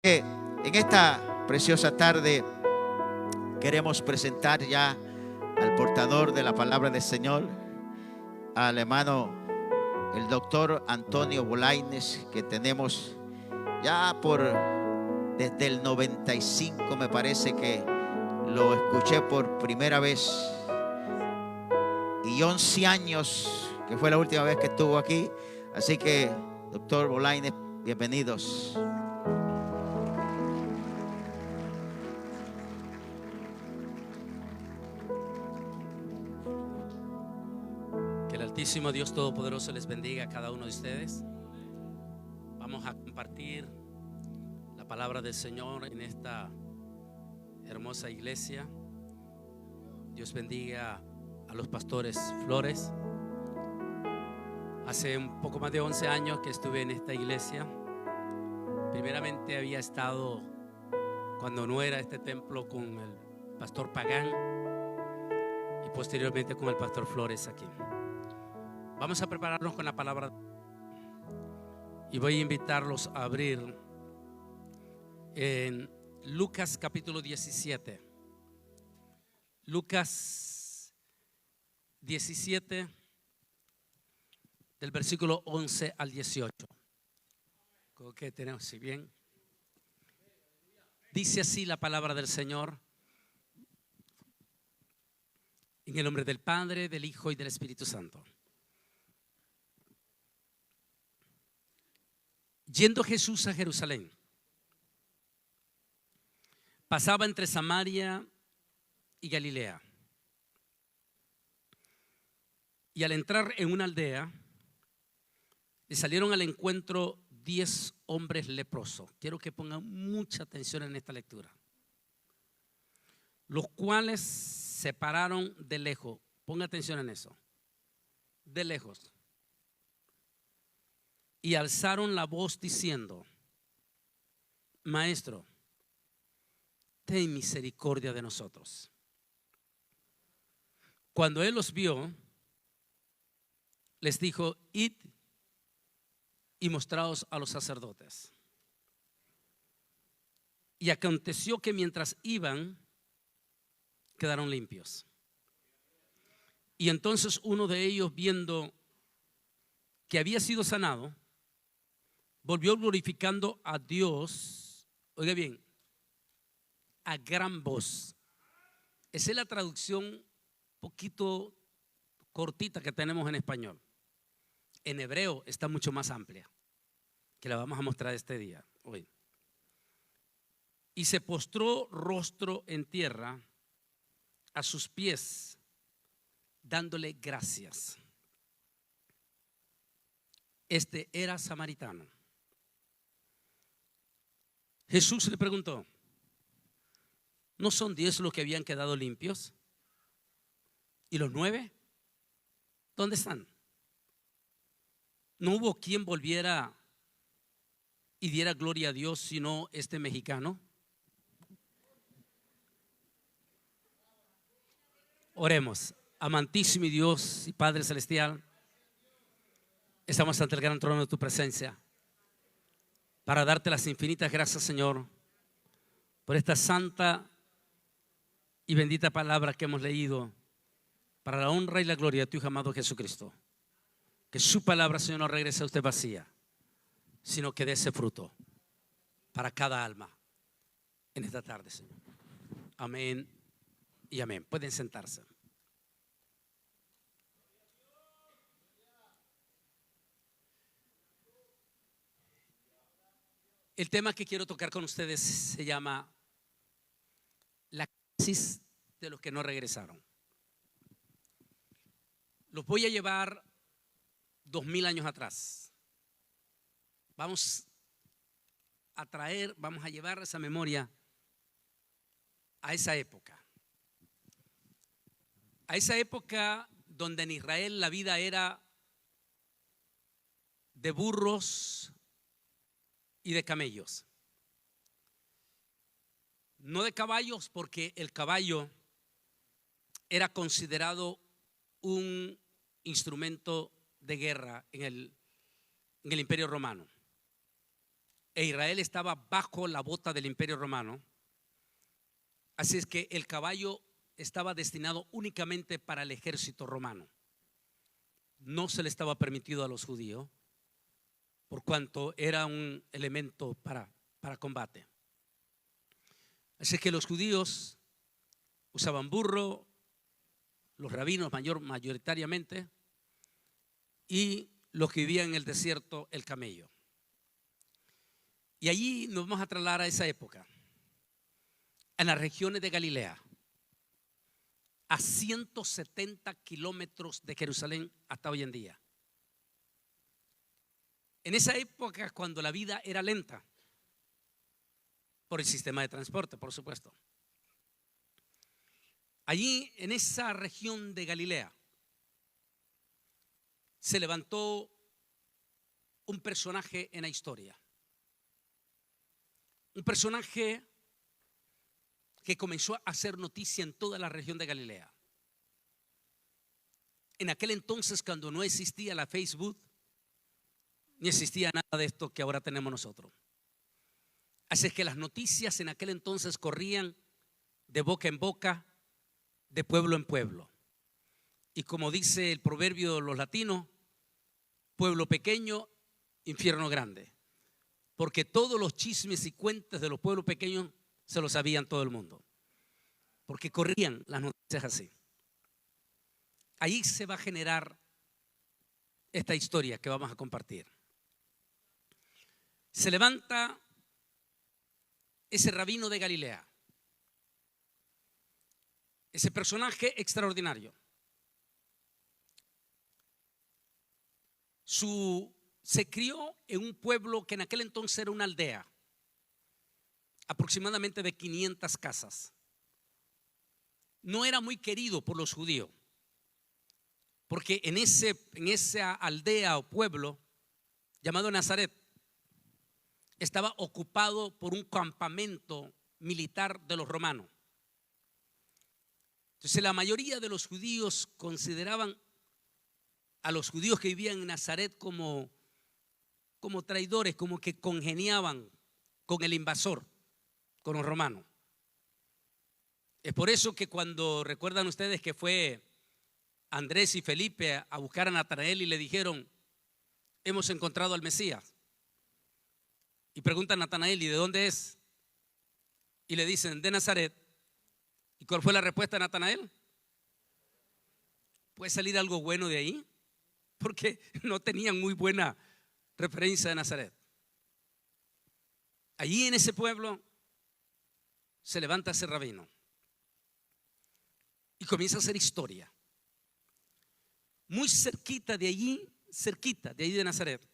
En esta preciosa tarde queremos presentar ya al portador de la palabra del Señor, al hermano, el doctor Antonio Bolaines, que tenemos ya desde el 95, me parece que lo escuché por primera vez, y 11 años que fue la última vez que estuvo aquí. Así que, doctor Bolaines, bienvenidos. Que el Altísimo Dios Todopoderoso les bendiga a cada uno de ustedes. Vamos a compartir la palabra del Señor en esta hermosa iglesia. Dios bendiga a los pastores Flores. Hace un poco más de 11 años que estuve en esta iglesia. Primeramente había estado, cuando no era este templo, con el pastor Pagán, y posteriormente con el pastor Flores aquí. Vamos a prepararnos con la palabra y voy a invitarlos a abrir en Lucas capítulo 17. Lucas 17, del versículo 11 al 18. ¿Cómo que tenemos? Si bien dice así la palabra del Señor, en el nombre del Padre, del Hijo y del Espíritu Santo. Yendo Jesús a Jerusalén, pasaba entre Samaria y Galilea. Y al entrar en una aldea, le salieron al encuentro 10 hombres leprosos. Quiero que pongan mucha atención en esta lectura. Los cuales se pararon de lejos. Ponga atención en eso. De lejos. Y alzaron la voz diciendo: Maestro, ten misericordia de nosotros. Cuando él los vio, les dijo: Id y mostraos a los sacerdotes. Y aconteció que mientras iban, quedaron limpios. Y entonces uno de ellos, viendo que había sido sanado, volvió glorificando a Dios, oiga bien, a gran voz. Esa es la traducción poquito cortita que tenemos en español. En hebreo está mucho más amplia, que la vamos a mostrar este día, hoy. Y se postró rostro en tierra a sus pies, dándole gracias. Este era samaritano. Jesús le preguntó: ¿no son 10 los que habían quedado limpios? ¿Y los 9? ¿Dónde están? ¿No hubo quien volviera y diera gloria a Dios sino este mexicano? Oremos. Amantísimo Dios y Padre Celestial, estamos ante el gran trono de tu presencia para darte las infinitas gracias, Señor, por esta santa y bendita palabra que hemos leído, para la honra y la gloria de tu Hijo amado Jesucristo. Que su palabra, Señor, no regrese a usted vacía, sino que dé ese fruto para cada alma en esta tarde, Señor. Amén y amén. Pueden sentarse. El tema que quiero tocar con ustedes se llama la crisis de los que no regresaron. Los voy a llevar 2000 años atrás. Vamos a llevar esa memoria a esa época. A esa época donde en Israel la vida era de burros y de camellos. No de caballos, porque el caballo era considerado un instrumento de guerra en el Imperio Romano. e Israel estaba bajo la bota del Imperio Romano. Así es que el caballo estaba destinado únicamente para el ejército romano. No se le estaba permitido a los judíos, por cuanto era un elemento para combate. Así que los judíos usaban burro, los rabinos mayoritariamente, y los que vivían en el desierto, el camello. Y allí nos vamos a trasladar a esa época, en las regiones de Galilea, a 170 kilómetros de Jerusalén hasta hoy en día. En esa época, cuando la vida era lenta, por el sistema de transporte, por supuesto. Allí, en esa región de Galilea, se levantó un personaje en la historia. Un personaje que comenzó a hacer noticia en toda la región de Galilea. En aquel entonces, cuando no existía la Facebook, ni existía nada de esto que ahora tenemos nosotros. Así es que las noticias en aquel entonces corrían de boca en boca, de pueblo en pueblo. Y como dice el proverbio de los latinos, pueblo pequeño, infierno grande. Porque todos los chismes y cuentos de los pueblos pequeños se los sabían todo el mundo. Porque corrían las noticias así. Ahí se va a generar esta historia que vamos a compartir. Se levanta ese rabino de Galilea, ese personaje extraordinario. Se crió en un pueblo que en aquel entonces era una aldea, aproximadamente de 500 casas. No era muy querido por los judíos, porque en esa aldea o pueblo llamado Nazaret estaba ocupado por un campamento militar de los romanos. Entonces la mayoría de los judíos consideraban a los judíos que vivían en Nazaret como traidores, como que congeniaban con el invasor, con los romanos. Es por eso que cuando recuerdan ustedes que fue Andrés y Felipe a buscar a Natanael y le dijeron: hemos encontrado al Mesías. Y preguntan a Natanael: ¿y de dónde es? Y le dicen: de Nazaret. ¿Y cuál fue la respuesta de Natanael? ¿Puede salir algo bueno de ahí? Porque no tenían muy buena referencia de Nazaret. Allí en ese pueblo se levanta ese rabino y comienza a hacer historia. Muy cerquita de allí de Nazaret.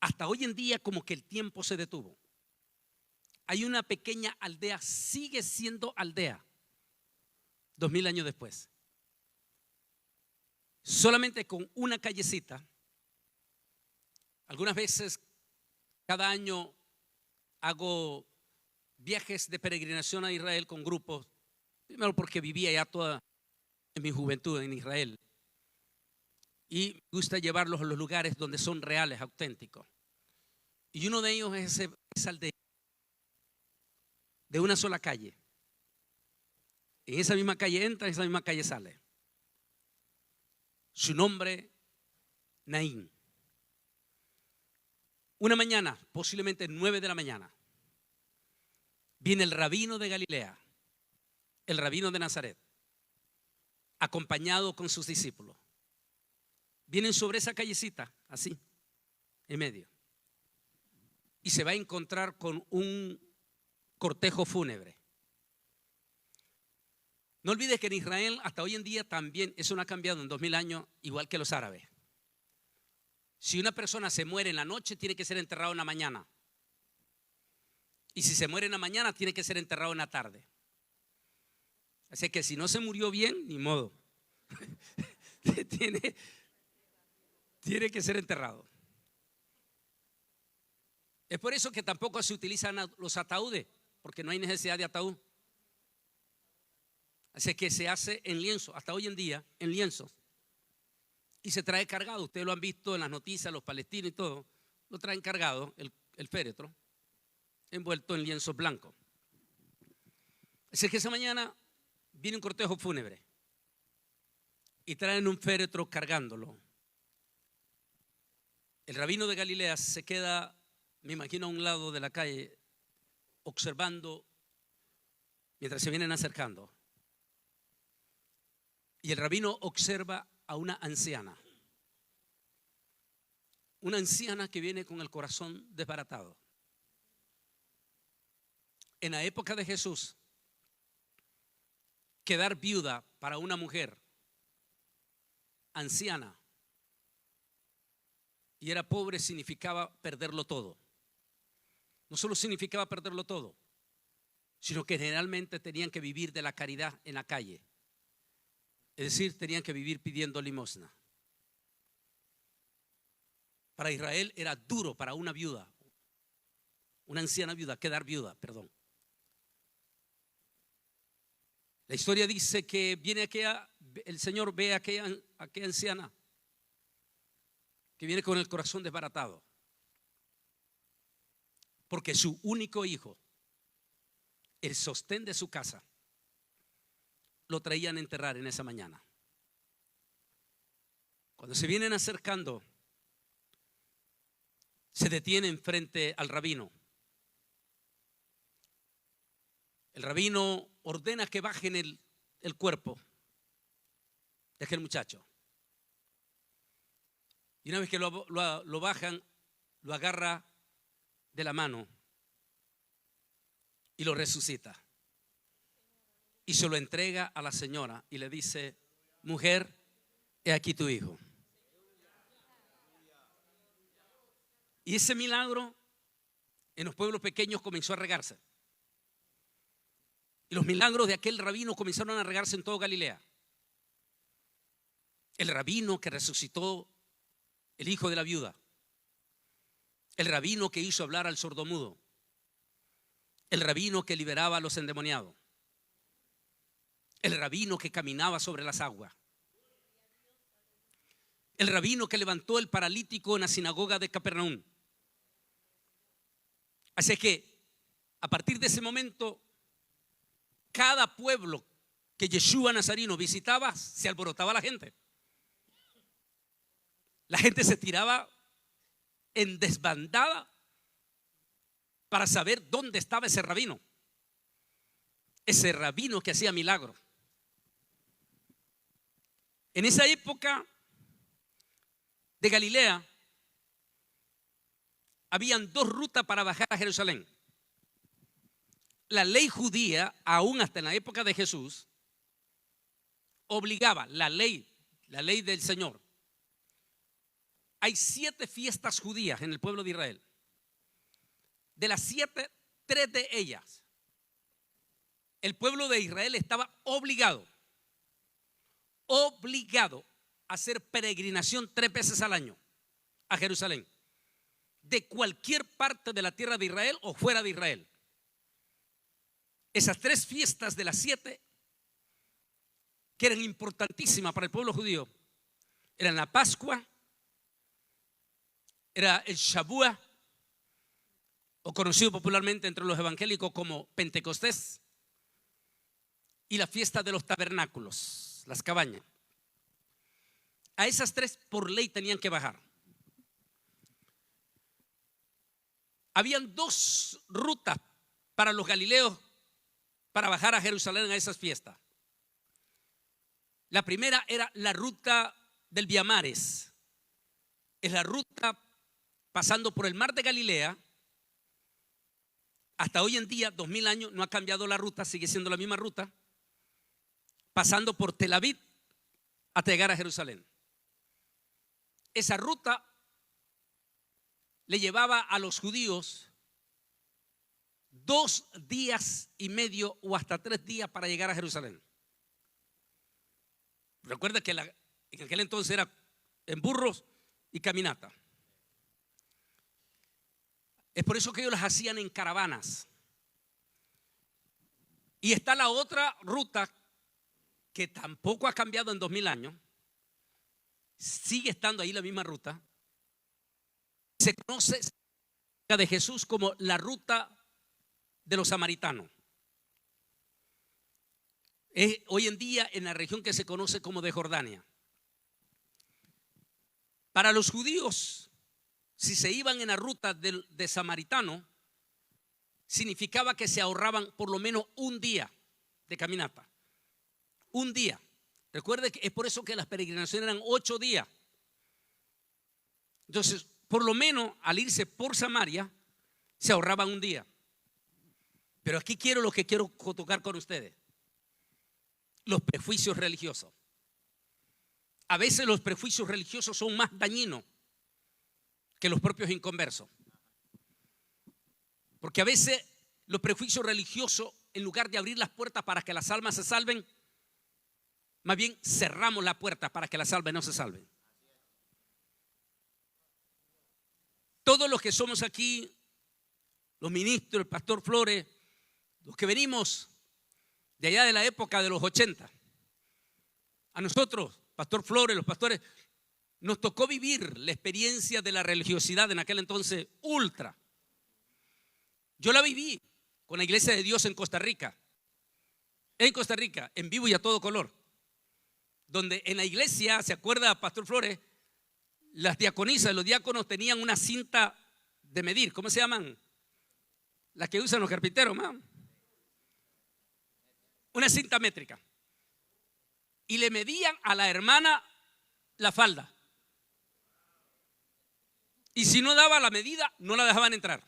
Hasta hoy en día como que el tiempo se detuvo. Hay una pequeña aldea, sigue siendo aldea, 2000 años después. Solamente con una callecita. Algunas veces, cada año, hago viajes de peregrinación a Israel con grupos. Primero porque vivía ya toda en mi juventud en Israel. Y me gusta llevarlos a los lugares donde son reales, auténticos. Y uno de ellos es esa aldea, de una sola calle. En esa misma calle entra, en esa misma calle sale. Su nombre, Naín. Una mañana, posiblemente 9 de la mañana, viene el rabino de Galilea, el rabino de Nazaret, acompañado con sus discípulos. Vienen sobre esa callecita, así, en medio. Y se va a encontrar con un cortejo fúnebre. No olvides que en Israel hasta hoy en día también, eso no ha cambiado en 2000 años, igual que los árabes. Si una persona se muere en la noche, tiene que ser enterrado en la mañana. Y si se muere en la mañana, tiene que ser enterrado en la tarde. Así que si no se murió bien, ni modo. tiene que ser enterrado. Es por eso que tampoco se utilizan los ataúdes, porque no hay necesidad de ataúd. Así que se hace en lienzo, hasta hoy en día, en lienzos. Y se trae cargado. Ustedes lo han visto en las noticias, los palestinos y todo. Lo traen cargado, el el féretro envuelto en lienzo blanco. Así que esa mañana viene un cortejo fúnebre y traen un féretro cargándolo. El rabino de Galilea se queda, me imagino, a un lado de la calle observando mientras se vienen acercando. Y el rabino observa a una anciana que viene con el corazón desbaratado. En la época de Jesús, quedar viuda para una mujer anciana y era pobre significaba perderlo todo. No solo significaba perderlo todo, sino que generalmente tenían que vivir de la caridad en la calle. Es decir, tenían que vivir pidiendo limosna. Para Israel era duro para una viuda, una anciana viuda, quedar viuda, perdón. La historia dice que viene el Señor ve a aquella anciana que viene con el corazón desbaratado, porque su único hijo, el sostén de su casa, lo traían a enterrar en esa mañana. Cuando se vienen acercando, se detienen frente al rabino. El rabino ordena que bajen el cuerpo de aquel muchacho. Y una vez que lo bajan, lo agarra de la mano y lo resucita. Y se lo entrega a la señora y le dice: mujer, he aquí tu hijo. Y ese milagro en los pueblos pequeños comenzó a regarse. Y los milagros de aquel rabino comenzaron a regarse en toda Galilea. El rabino que resucitó el hijo de la viuda. El rabino que hizo hablar al sordomudo. El rabino que liberaba a los endemoniados. El rabino que caminaba sobre las aguas. El rabino que levantó el paralítico en la sinagoga de Capernaum. Así que a partir de ese momento, cada pueblo que Yeshua Nazareno visitaba, se alborotaba la gente. La gente se tiraba en desbandada para saber dónde estaba ese rabino. Ese rabino que hacía milagros. En esa época de Galilea, habían dos rutas para bajar a Jerusalén. La ley judía, aún hasta en la época de Jesús, obligaba, la ley del Señor. Hay 7 fiestas judías en el pueblo de Israel. De las 7, 3 de ellas, el pueblo de Israel estaba obligado a hacer peregrinación 3 veces al año a Jerusalén, de cualquier parte de la tierra de Israel o fuera de Israel. Esas 3 fiestas de las 7 que eran importantísimas para el pueblo judío eran la Pascua, era el Shavuot, o conocido popularmente entre los evangélicos como Pentecostés, y la fiesta de los tabernáculos, las cabañas. A esas 3 por ley tenían que bajar. Habían 2 rutas para los galileos para bajar a Jerusalén a esas fiestas. La primera era la ruta del Vía Mares. Es la ruta pasando por el mar de Galilea. Hasta hoy en día, 2000 años, no ha cambiado la ruta, sigue siendo la misma ruta, pasando por Tel Aviv hasta llegar a Jerusalén. Esa ruta le llevaba a los judíos 2 días y medio o hasta 3 días para llegar a Jerusalén. Recuerda que en aquel entonces era en burros y caminata. Es por eso que ellos las hacían en caravanas. Y está la otra ruta que tampoco ha cambiado en 2000 años. Sigue estando ahí la misma ruta. Se conoce época de Jesús como la ruta de los samaritanos. Es hoy en día en la región que se conoce como de Jordania. Para los judíos, si se iban en la ruta de samaritano, significaba que se ahorraban por lo menos un día de caminata. Un día. Recuerde que es por eso que las peregrinaciones eran 8 días. Entonces, por lo menos al irse por Samaria, se ahorraban un día. Pero aquí quiero lo que quiero tocar con ustedes: los prejuicios religiosos. A veces los prejuicios religiosos son más dañinos que los propios inconversos. Porque a veces los prejuicios religiosos, en lugar de abrir las puertas para que las almas se salven, más bien cerramos la puerta para que las almas no se salven. Todos los que somos aquí, los ministros, el pastor Flores, los que venimos de allá de la época de los 80, a nosotros, pastor Flores, los pastores, nos tocó vivir la experiencia de la religiosidad en aquel entonces ultra. Yo la viví con la Iglesia de Dios en Costa Rica, en vivo y a todo color, donde en la iglesia, ¿se acuerda, pastor Flores? Las diaconisas, los diáconos tenían una cinta de medir. ¿Cómo se llaman? Las que usan los carpinteros, man. Una cinta métrica. Y le medían a la hermana la falda. Y si no daba la medida, no la dejaban entrar.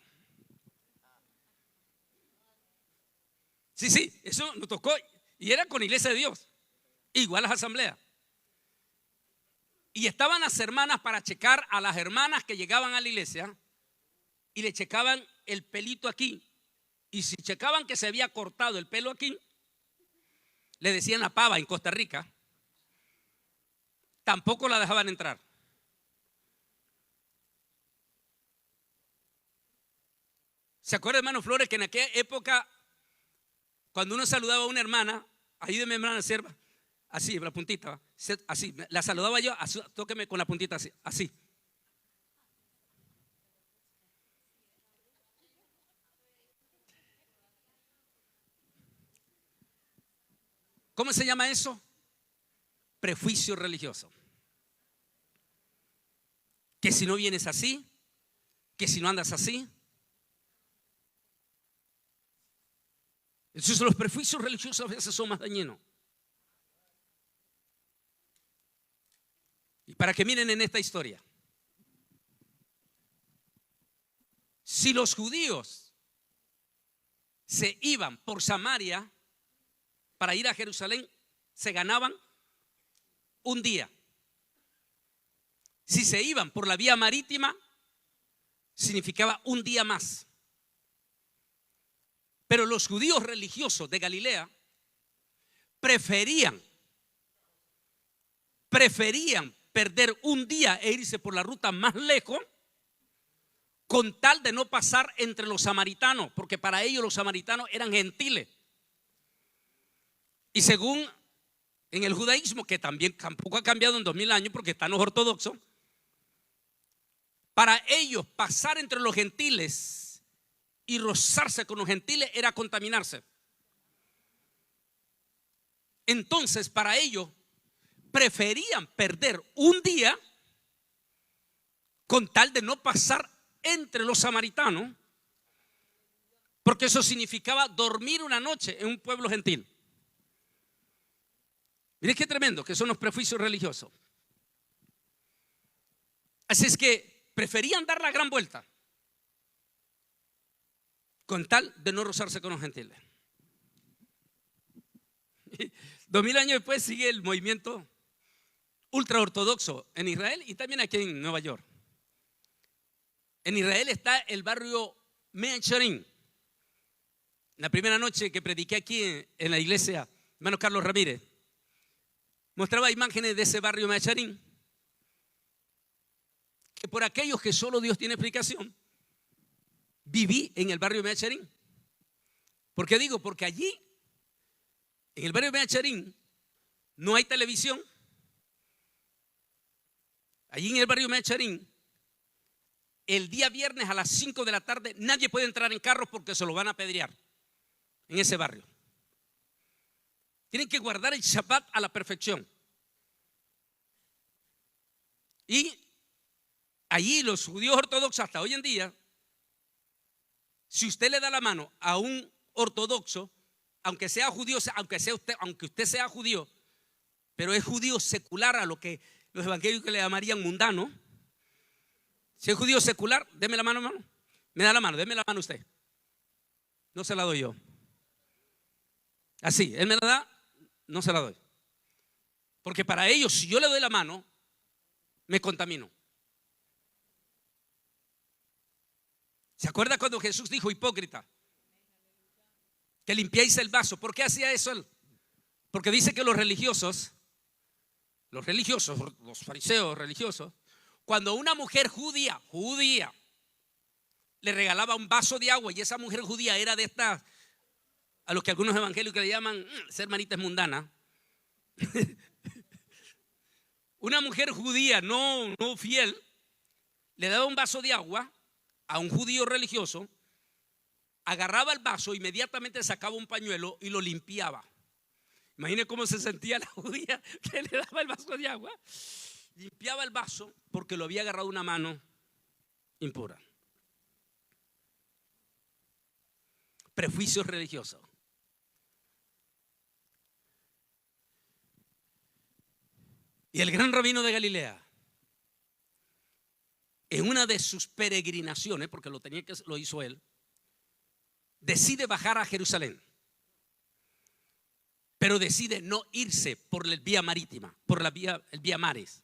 Sí, eso nos tocó. Y era con Iglesia de Dios. Igual las asambleas. Y estaban las hermanas para checar a las hermanas que llegaban a la iglesia y le checaban el pelito aquí. Y si checaban que se había cortado el pelo aquí, le decían la pava en Costa Rica, tampoco la dejaban entrar. ¿Se acuerda, hermano Flores, que en aquella época, cuando uno saludaba a una hermana, ayúdeme, hermana sierva, así, la puntita, así, la saludaba yo, así, tóqueme con la puntita así, así. ¿Cómo se llama eso? Prejuicio religioso. Que si no vienes así, que si no andas así. Entonces los prejuicios religiosos a veces son más dañinos. Y para que miren en esta historia, si los judíos se iban por Samaria para ir a Jerusalén, se ganaban un día. Si se iban por la vía marítima, significaba un día más. Pero los judíos religiosos de Galilea preferían perder un día e irse por la ruta más lejos con tal de no pasar entre los samaritanos, porque para ellos los samaritanos eran gentiles. Y según en el judaísmo, que tampoco ha cambiado en 2000 años porque están los ortodoxos, para ellos pasar entre los gentiles y rozarse con los gentiles era contaminarse. Entonces, para ellos preferían perder un día con tal de no pasar entre los samaritanos, porque eso significaba dormir una noche en un pueblo gentil. Miren qué tremendo que son los prejuicios religiosos. Así es que preferían dar la gran vuelta con tal de no rozarse con los gentiles. 2000 años después sigue el movimiento ultraortodoxo en Israel y también aquí en Nueva York. En Israel está el barrio Mea Shearim. La primera noche que prediqué aquí en la iglesia, hermano Carlos Ramírez mostraba imágenes de ese barrio Mea Shearim, que por aquellos que solo Dios tiene explicación, viví en el barrio Mea Shearim. ¿Por qué digo? Porque allí, en el barrio Mea Shearim, no hay televisión. Allí en el barrio Mea Shearim el día viernes a las 5 de la tarde nadie puede entrar en carros porque se lo van a apedrear en ese barrio. Tienen que guardar el Shabbat a la perfección. Y allí los judíos ortodoxos hasta hoy en día, si usted le da la mano a un ortodoxo, aunque sea judío, aunque usted sea judío, pero es judío secular, a lo que los evangélicos le llamarían mundano. Si es judío secular, deme la mano, hermano. Me da la mano, deme la mano usted. No se la doy yo. Así, él me la da, no se la doy. Porque para ellos, si yo le doy la mano, me contamino. ¿Se acuerda cuando Jesús dijo, hipócrita, que limpiáis el vaso? ¿Por qué hacía eso él? Porque dice que los religiosos, los fariseos religiosos, cuando una mujer judía le regalaba un vaso de agua, y esa mujer judía era de estas, a los que algunos evangélicos le llaman ser hermanita mundana. Una mujer judía no fiel le daba un vaso de agua a un judío religioso, agarraba el vaso, inmediatamente sacaba un pañuelo y lo limpiaba. Imagine cómo se sentía la judía que le daba el vaso de agua. Limpiaba el vaso porque lo había agarrado una mano impura. Prejuicios religiosos. Y el gran rabino de Galilea, en una de sus peregrinaciones, porque lo hizo él, decide bajar a Jerusalén, pero decide no irse por la vía marítima, el vía mares,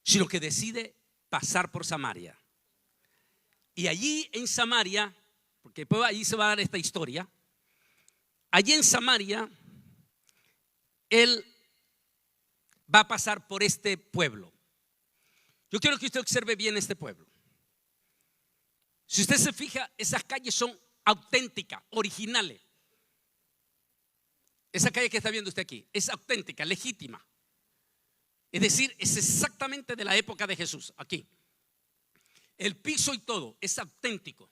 sino que decide pasar por Samaria. Y allí en Samaria, porque después allí se va a dar esta historia, allí en Samaria, él va a pasar por este pueblo. Yo quiero que usted observe bien este pueblo. Si usted se fija, esas calles son auténticas, originales. Esa calle que está viendo usted aquí es auténtica, legítima. Es decir, es exactamente de la época de Jesús. Aquí el piso y todo es auténtico.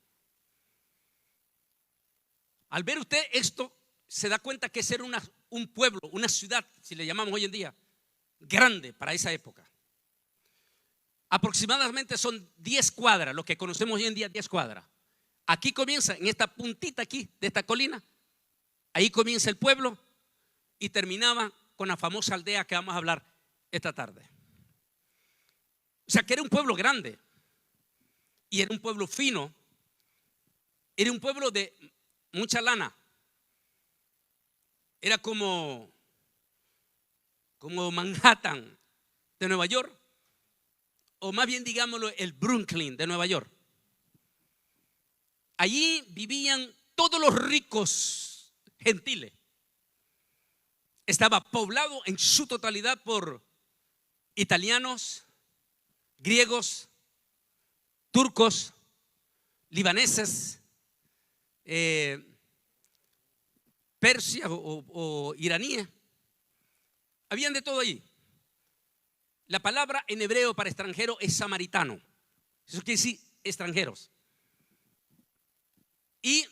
Al ver usted esto, se da cuenta que ese era un pueblo, una ciudad, si le llamamos hoy en día, grande para esa época. Aproximadamente son 10 cuadras, lo que conocemos hoy en día 10 cuadras. Aquí comienza, en esta puntita aquí de esta colina, ahí comienza el pueblo y terminaba con la famosa aldea que vamos a hablar esta tarde. O sea que era un pueblo grande y era un pueblo fino, era un pueblo de mucha lana. Era como Manhattan de Nueva York, o más bien digámoslo el Brooklyn de Nueva York. Allí vivían todos los ricos gentiles. Estaba poblado en su totalidad por italianos, griegos, turcos, libaneses, Persia o iraníes. Habían de todo allí. La palabra en hebreo para extranjero es samaritano. Eso quiere decir extranjeros. Y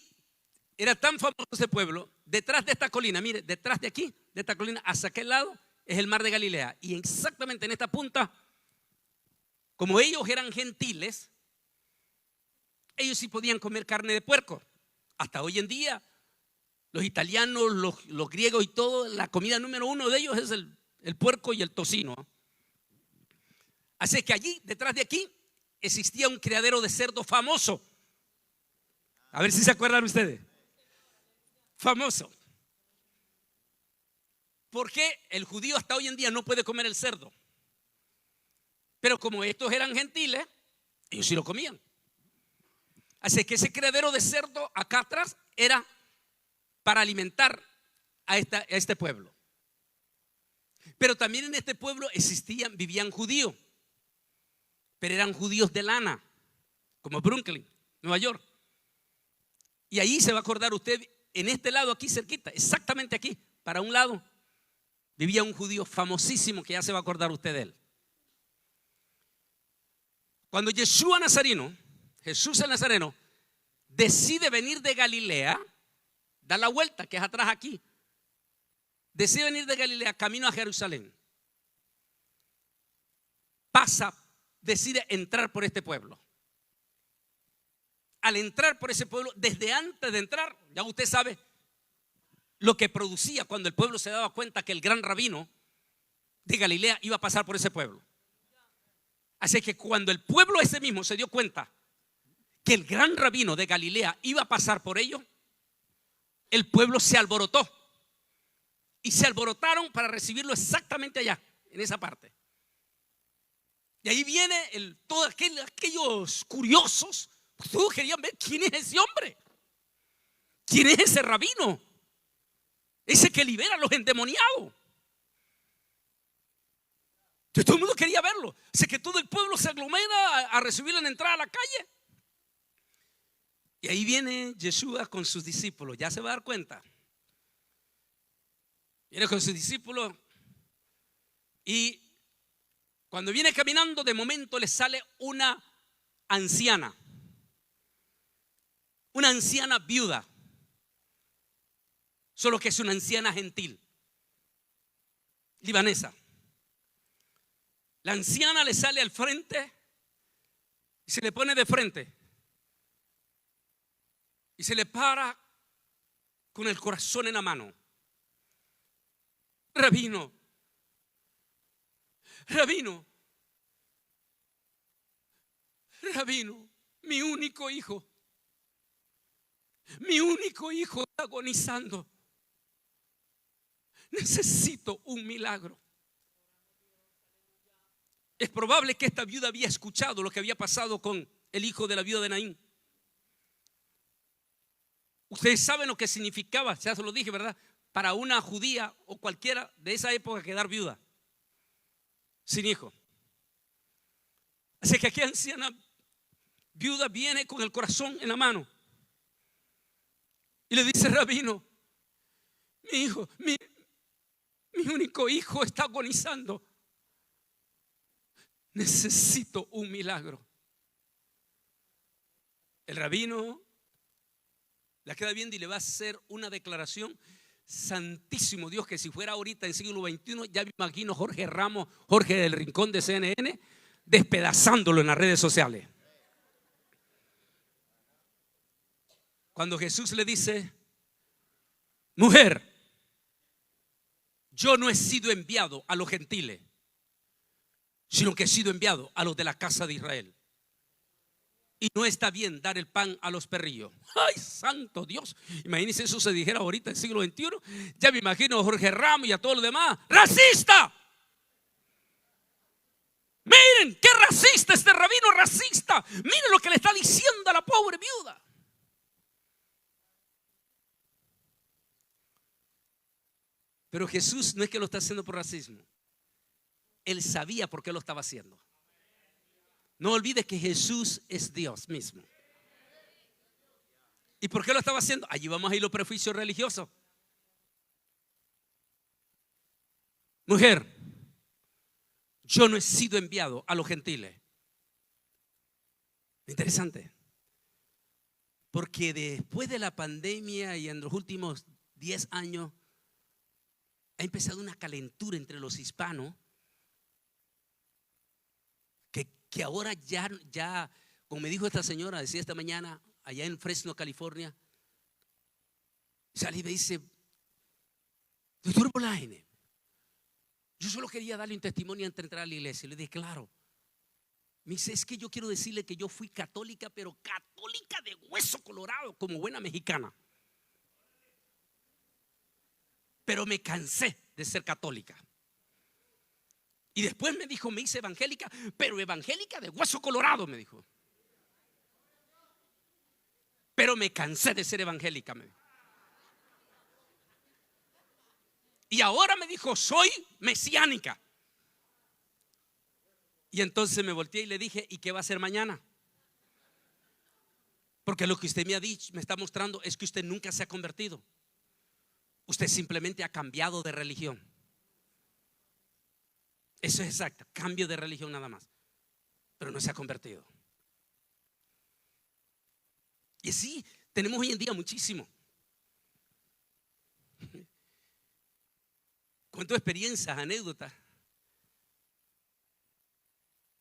era tan famoso ese pueblo. Detrás de esta colina, mire, detrás de aquí, de esta colina, hacia aquel lado, es el mar de Galilea. Y exactamente en esta punta, como ellos eran gentiles, ellos sí podían comer carne de puerco. Hasta hoy en día, los italianos, los griegos y todo, la comida número uno de ellos es el puerco y el tocino. Así que allí, detrás de aquí, existía un criadero de cerdo famoso. A ver si se acuerdan ustedes. Famoso. Porque el judío hasta hoy en día no puede comer el cerdo. Pero como estos eran gentiles, ellos sí lo comían. Así que ese criadero de cerdo acá atrás era para alimentar a este pueblo. Pero también en este pueblo vivían judíos. Pero eran judíos de lana, como Brooklyn, Nueva York. Y ahí se va a acordar usted, en este lado aquí cerquita, exactamente aquí, para un lado, vivía un judío famosísimo que ya se va a acordar usted de él. Cuando Yeshua Nazareno, Jesús el Nazareno, decide venir de Galilea, da la vuelta, que es atrás aquí, decide venir de Galilea camino a Jerusalén, decide entrar por este pueblo. Al entrar por ese pueblo, desde antes de entrar, ya usted sabe lo que producía cuando el pueblo se daba cuenta que el gran rabino de Galilea iba a pasar por ese pueblo. Así que cuando el pueblo ese mismo se dio cuenta que el gran rabino de Galilea iba a pasar por ellos, el pueblo se alborotó. Y se alborotaron para recibirlo exactamente allá, en esa parte. Y ahí viene todos aquellos curiosos. Todos querían ver quién es ese hombre. ¿Quién es ese rabino? Ese que libera a los endemoniados. Entonces, todo el mundo quería verlo. Así que todo el pueblo se aglomera a recibirlo en entrada a la calle. Y ahí viene Yeshua con sus discípulos. Ya se va a dar cuenta. Viene con sus discípulos. Y cuando viene caminando, de momento le sale una anciana. Una anciana viuda. Solo que es una anciana gentil, libanesa. La anciana le sale al frente y se le pone de frente. Y se le para con el corazón en la mano. Rabino, rabino, rabino, mi único hijo está agonizando. Necesito un milagro. Es probable que esta viuda había escuchado lo que había pasado con el hijo de la viuda de Naín. Ustedes saben lo que significaba, ya se lo dije, ¿verdad? Para una judía o cualquiera de esa época quedar viuda, sin hijo. Así que aquella anciana viuda viene con el corazón en la mano y le dice: rabino, mi hijo, mi único hijo está agonizando. Necesito un milagro. El rabino la queda viendo y le va a hacer una declaración. Santísimo Dios, que si fuera ahorita en siglo XXI, ya me imagino Jorge Ramos, Jorge del Rincón de CNN, despedazándolo en las redes sociales. Cuando Jesús le dice: mujer, yo no he sido enviado a los gentiles, sino que he sido enviado a los de la casa de Israel. Y no está bien dar el pan a los perrillos. ¡Ay, santo Dios! Imagínense eso se dijera ahorita en el siglo XXI. Ya me imagino a Jorge Ramos y a todos los demás. ¡Racista! Miren, qué racista este rabino, racista. Miren lo que le está diciendo a la pobre viuda. Pero Jesús no es que lo está haciendo por racismo. Él sabía por qué lo estaba haciendo. No olvides que Jesús es Dios mismo. ¿Y por qué lo estaba haciendo? Allí vamos a ir los prejuicios religiosos. Mujer, yo no he sido enviado a los gentiles. Interesante. Porque después de la pandemia y en los últimos 10 años ha empezado una calentura entre los hispanos que ahora ya, como me dijo esta señora, decía esta mañana, allá en Fresno, California, sale y me dice: doctor Bolaine, yo solo quería darle un testimonio antes de entrar a la iglesia. Y le dije: claro. Me dice: es que yo quiero decirle que yo fui católica, pero católica de hueso colorado, como buena mexicana. Pero me cansé de ser católica. Y después me dijo: me hice evangélica, pero evangélica de hueso colorado, me dijo. Pero me cansé de ser evangélica, me dijo. Y ahora me dijo: soy mesiánica. Y entonces me volteé y le dije: ¿y qué va a hacer mañana? Porque lo que usted me ha dicho, me está mostrando, es que usted nunca se ha convertido. Usted simplemente ha cambiado de religión. Eso es exacto, cambio de religión nada más. pero no se ha convertido. Y así tenemos hoy en día muchísimo. Cuento experiencias, anécdotas.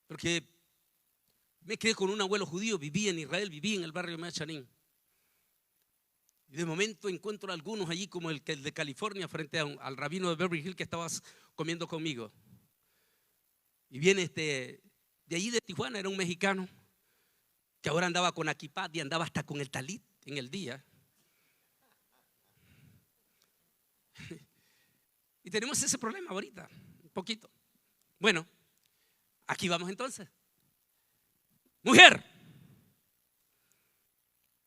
Porque me quedé con un abuelo judío, vivía en Israel, vivía en el barrio de Macharín. Y de momento encuentro a algunos allí, como el de California, frente al rabino de Beverly Hills que estabas comiendo conmigo. Y viene de allí de Tijuana, era un mexicano que ahora andaba con Akipad y andaba hasta con el talit en el día. Y tenemos ese problema ahorita, un poquito. Bueno, aquí vamos entonces. Mujer,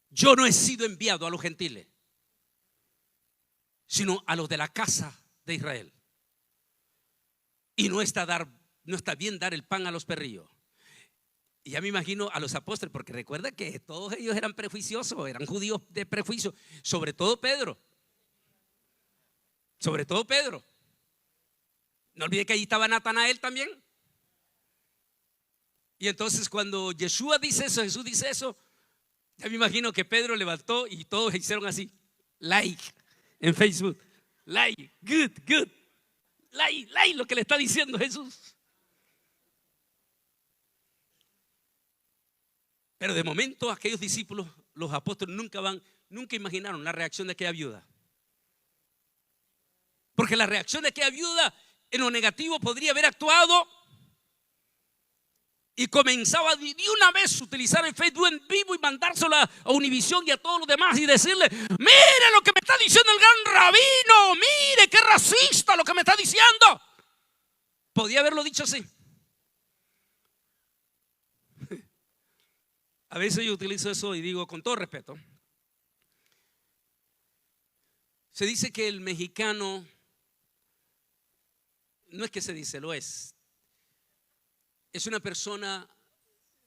yo no he sido enviado a los gentiles, sino a los de la casa de Israel. Y no está bien dar el pan a los perrillos. Y ya me imagino a los apóstoles, porque recuerda que todos ellos eran prejuiciosos, eran judíos de prejuicio, sobre todo Pedro. Sobre todo Pedro. No olvide que allí estaba Natanael también. Y entonces cuando Yeshua dice eso, Jesús dice eso, ya me imagino que Pedro levantó y todos hicieron así, like en Facebook, like, good, like lo que le está diciendo Jesús. Pero de momento aquellos discípulos, los apóstoles nunca imaginaron la reacción de aquella viuda. Porque la reacción de aquella viuda en lo negativo podría haber actuado y comenzaba de una vez a utilizar el Facebook en vivo y mandárselo a Univisión y a todos los demás y decirle: mire lo que me está diciendo el gran rabino, mire qué racista lo que me está diciendo. Podía haberlo dicho así. A veces yo utilizo eso y digo con todo respeto. Se dice que el mexicano, no es que se dice, lo es una persona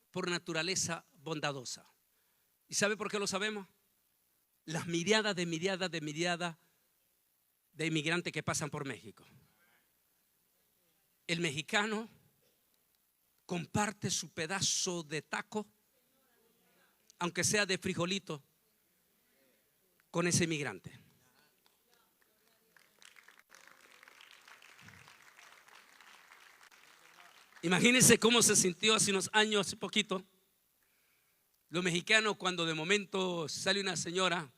por naturaleza bondadosa. ¿Y sabe por qué lo sabemos? Las miriadas de inmigrantes que pasan por México. El mexicano comparte su pedazo de taco, aunque sea de frijolito, con ese inmigrante. Imagínense cómo se sintió hace unos años, hace poquito, los mexicanos cuando de momento sale una señora,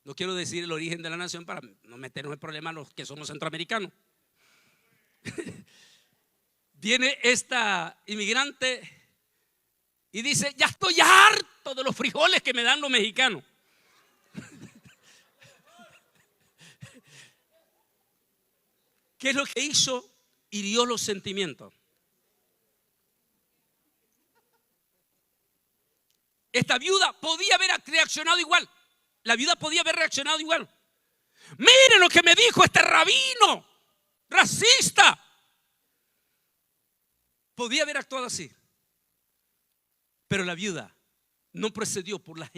no quiero decir el origen de la nación para no meternos en problemas los que somos centroamericanos. Viene esta inmigrante y dice: ya estoy harto de los frijoles que me dan los mexicanos. ¿Qué es lo que hizo? Hirió los sentimientos. Esta viuda podía haber reaccionado igual. La viuda podía haber reaccionado igual. Mire lo que me dijo este rabino racista. Podía haber actuado así. Pero la viuda no procedió por las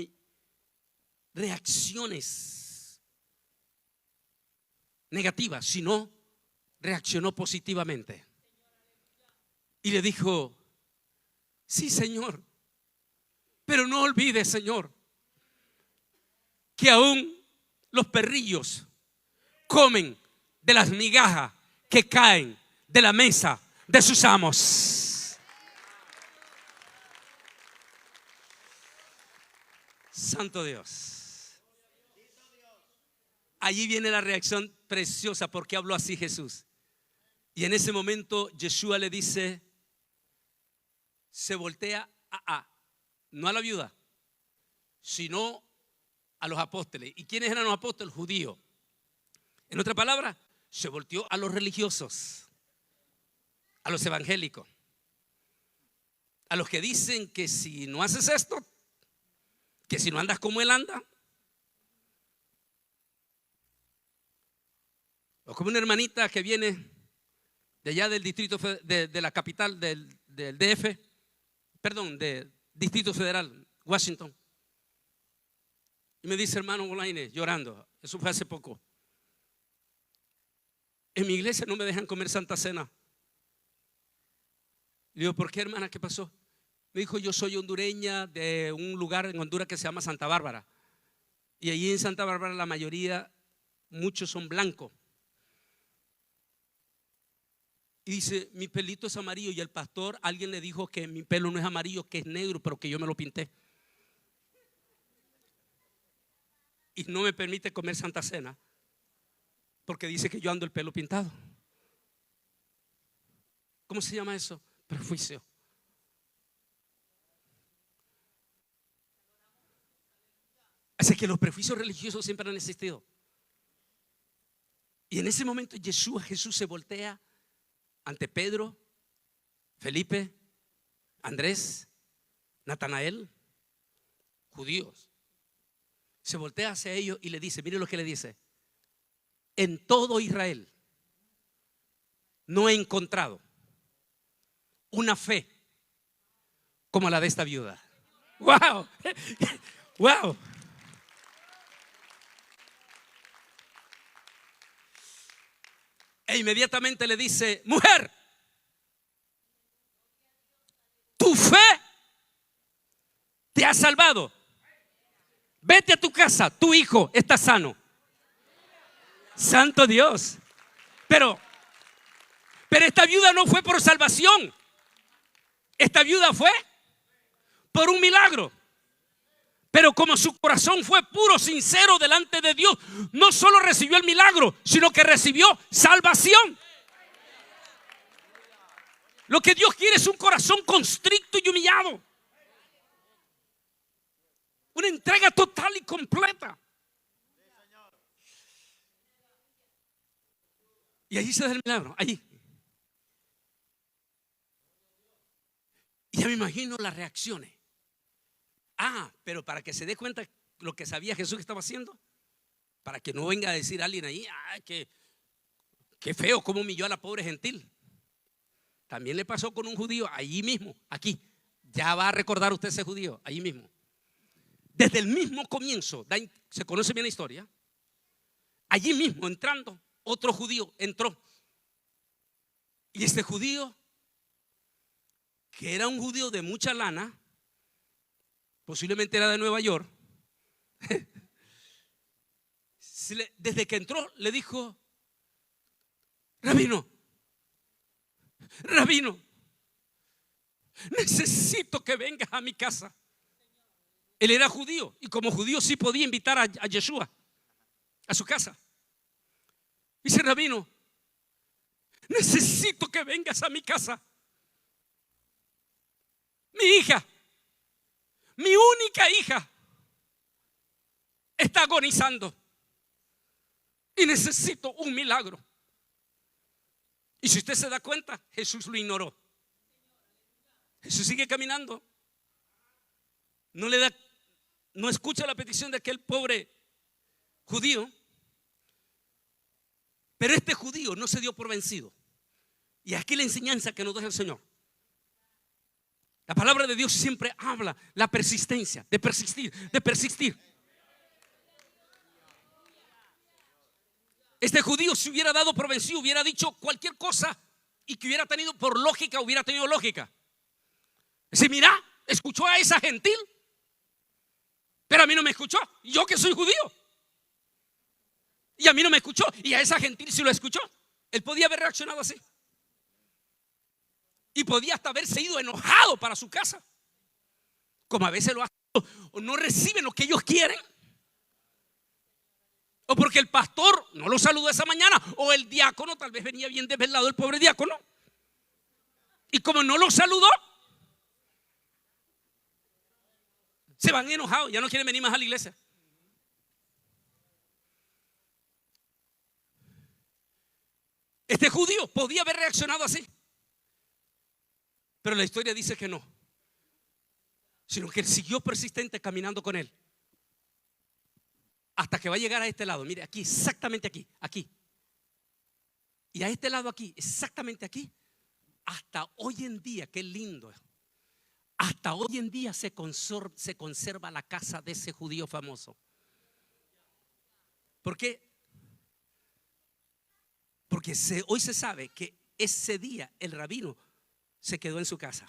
reacciones negativas, sino reaccionó positivamente. Y le dijo: sí, Señor, pero no olvides, Señor, que aún los perrillos comen de las migajas que caen de la mesa de sus amos. Santo Dios. Allí viene la reacción preciosa. Porque habló así Jesús. Y en ese momento Yeshua le dice, se voltea no a la viuda, sino a los apóstoles. ¿Y quiénes eran los apóstoles? Judíos. En otra palabra, se volteó a los religiosos, a los evangélicos, a los que dicen que si no haces esto, que si no andas como él anda, o como una hermanita que viene de allá del distrito de la capital del DF, perdón, del Distrito Federal, Washington, y me dice: hermano Bolaine, llorando, eso fue hace poco, en mi iglesia no me dejan comer Santa Cena. Le digo: ¿por qué, hermana? ¿Qué pasó? Me dijo, yo soy hondureña de un lugar en Honduras que se llama Santa Bárbara. Y allí en Santa Bárbara la mayoría, muchos son blancos. Y dice, mi pelito es amarillo. Y el pastor, alguien le dijo que mi pelo no es amarillo, que es negro, pero que yo me lo pinté. Y no me permite comer Santa Cena porque dice que yo ando el pelo pintado. ¿Cómo se llama eso? Prejuicio. Así que los prejuicios religiosos siempre han existido. Y en ese momento Jesús se voltea ante Pedro, Felipe, Andrés, Natanael, judíos. Se voltea hacia ellos y le dice, mire lo que le dice: en todo Israel no he encontrado una fe como la de esta viuda. ¡Wow! ¡Wow! E inmediatamente le dice, mujer, tu fe te ha salvado. Vete a tu casa, tu hijo está sano. Santo Dios. Pero esta viuda no fue por salvación. Esta viuda fue por un milagro. Pero como su corazón fue puro, sincero delante de Dios, no solo recibió el milagro, sino que recibió salvación. Lo que Dios quiere es un corazón constricto y humillado. Una entrega total y completa. Y allí se da el milagro, allí. Y ya me imagino las reacciones. Pero para que se dé cuenta lo que sabía Jesús que estaba haciendo, para que no venga a decir alguien ahí, qué feo cómo humilló a la pobre gentil. También le pasó con un judío allí mismo, aquí. Ya va a recordar usted ese judío, allí mismo. Desde el mismo comienzo, se conoce bien la historia. Allí mismo entrando, otro judío entró. Y este judío, que era un judío de mucha lana, posiblemente era de Nueva York, desde que entró le dijo, Rabino, necesito que vengas a mi casa. Él era judío y como judío sí podía invitar a Yeshua a su casa. Dice, Rabino, necesito que vengas a mi casa. Mi hija, mi única hija, está agonizando y necesito un milagro. Y si usted se da cuenta, Jesús lo ignoró. Jesús sigue caminando. No escucha la petición de aquel pobre judío. Pero este judío no se dio por vencido. Y aquí la enseñanza que nos deja el Señor. La palabra de Dios siempre habla la persistencia, de persistir, de persistir. Este judío se hubiera dado por vencido, hubiera dicho cualquier cosa y que hubiera tenido por lógica, hubiera tenido lógica. Dice, mira, escuchó a esa gentil, pero a mí no me escuchó. Yo que soy judío. Y a mí no me escuchó. Y a esa gentil sí lo escuchó. Él podía haber reaccionado así. Y podía hasta haberse ido enojado para su casa. Como a veces lo hacen. O no reciben lo que ellos quieren. O porque el pastor no lo saludó esa mañana. O el diácono tal vez venía bien desvelado, el pobre diácono. Y como no lo saludó, se van enojados. Ya no quieren venir más a la iglesia. Este judío podía haber reaccionado así. Pero la historia dice que no, sino que él siguió persistente caminando con él hasta que va a llegar a este lado. Mire, aquí, exactamente aquí, aquí. Y a este lado aquí, exactamente aquí. Hasta hoy en día, qué lindo. Hasta hoy en día se conserva la casa de ese judío famoso. ¿Por qué? Porque hoy se sabe que ese día el rabino se quedó en su casa.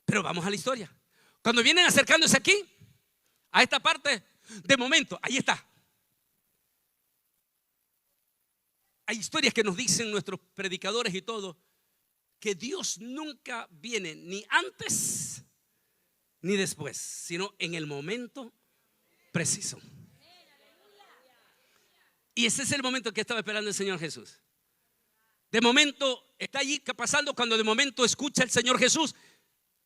Pero vamos a la historia. Cuando vienen acercándose aquí, a esta parte, de momento, ahí está. Hay historias que nos dicen nuestros predicadores y todo, que Dios nunca viene ni antes ni después, sino en el momento preciso. Y ese es el momento que estaba esperando el Señor Jesús. De momento está allí pasando, cuando de momento escucha el Señor Jesús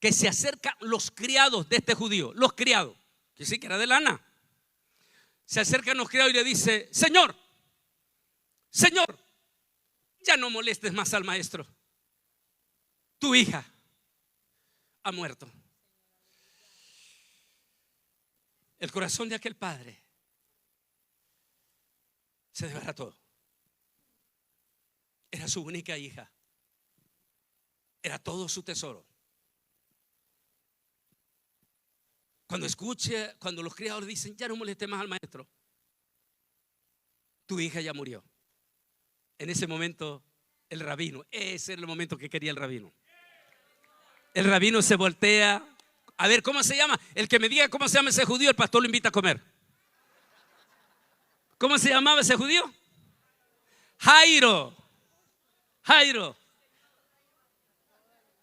que se acercan los criados de este judío, los criados, que sí que era de lana. Se acercan los criados y le dice: Señor, Señor, ya no molestes más al maestro. Tu hija ha muerto. El corazón de aquel padre se desbarató. Era su única hija. Era todo su tesoro. Cuando los criados dicen: ya no moleste más al maestro, tu hija ya murió. En ese momento el rabino, ese era el momento que quería el rabino. El rabino se voltea. A ver, ¿cómo se llama? El que me diga cómo se llama ese judío, el pastor lo invita a comer. ¿Cómo se llamaba ese judío? Jairo. Jairo.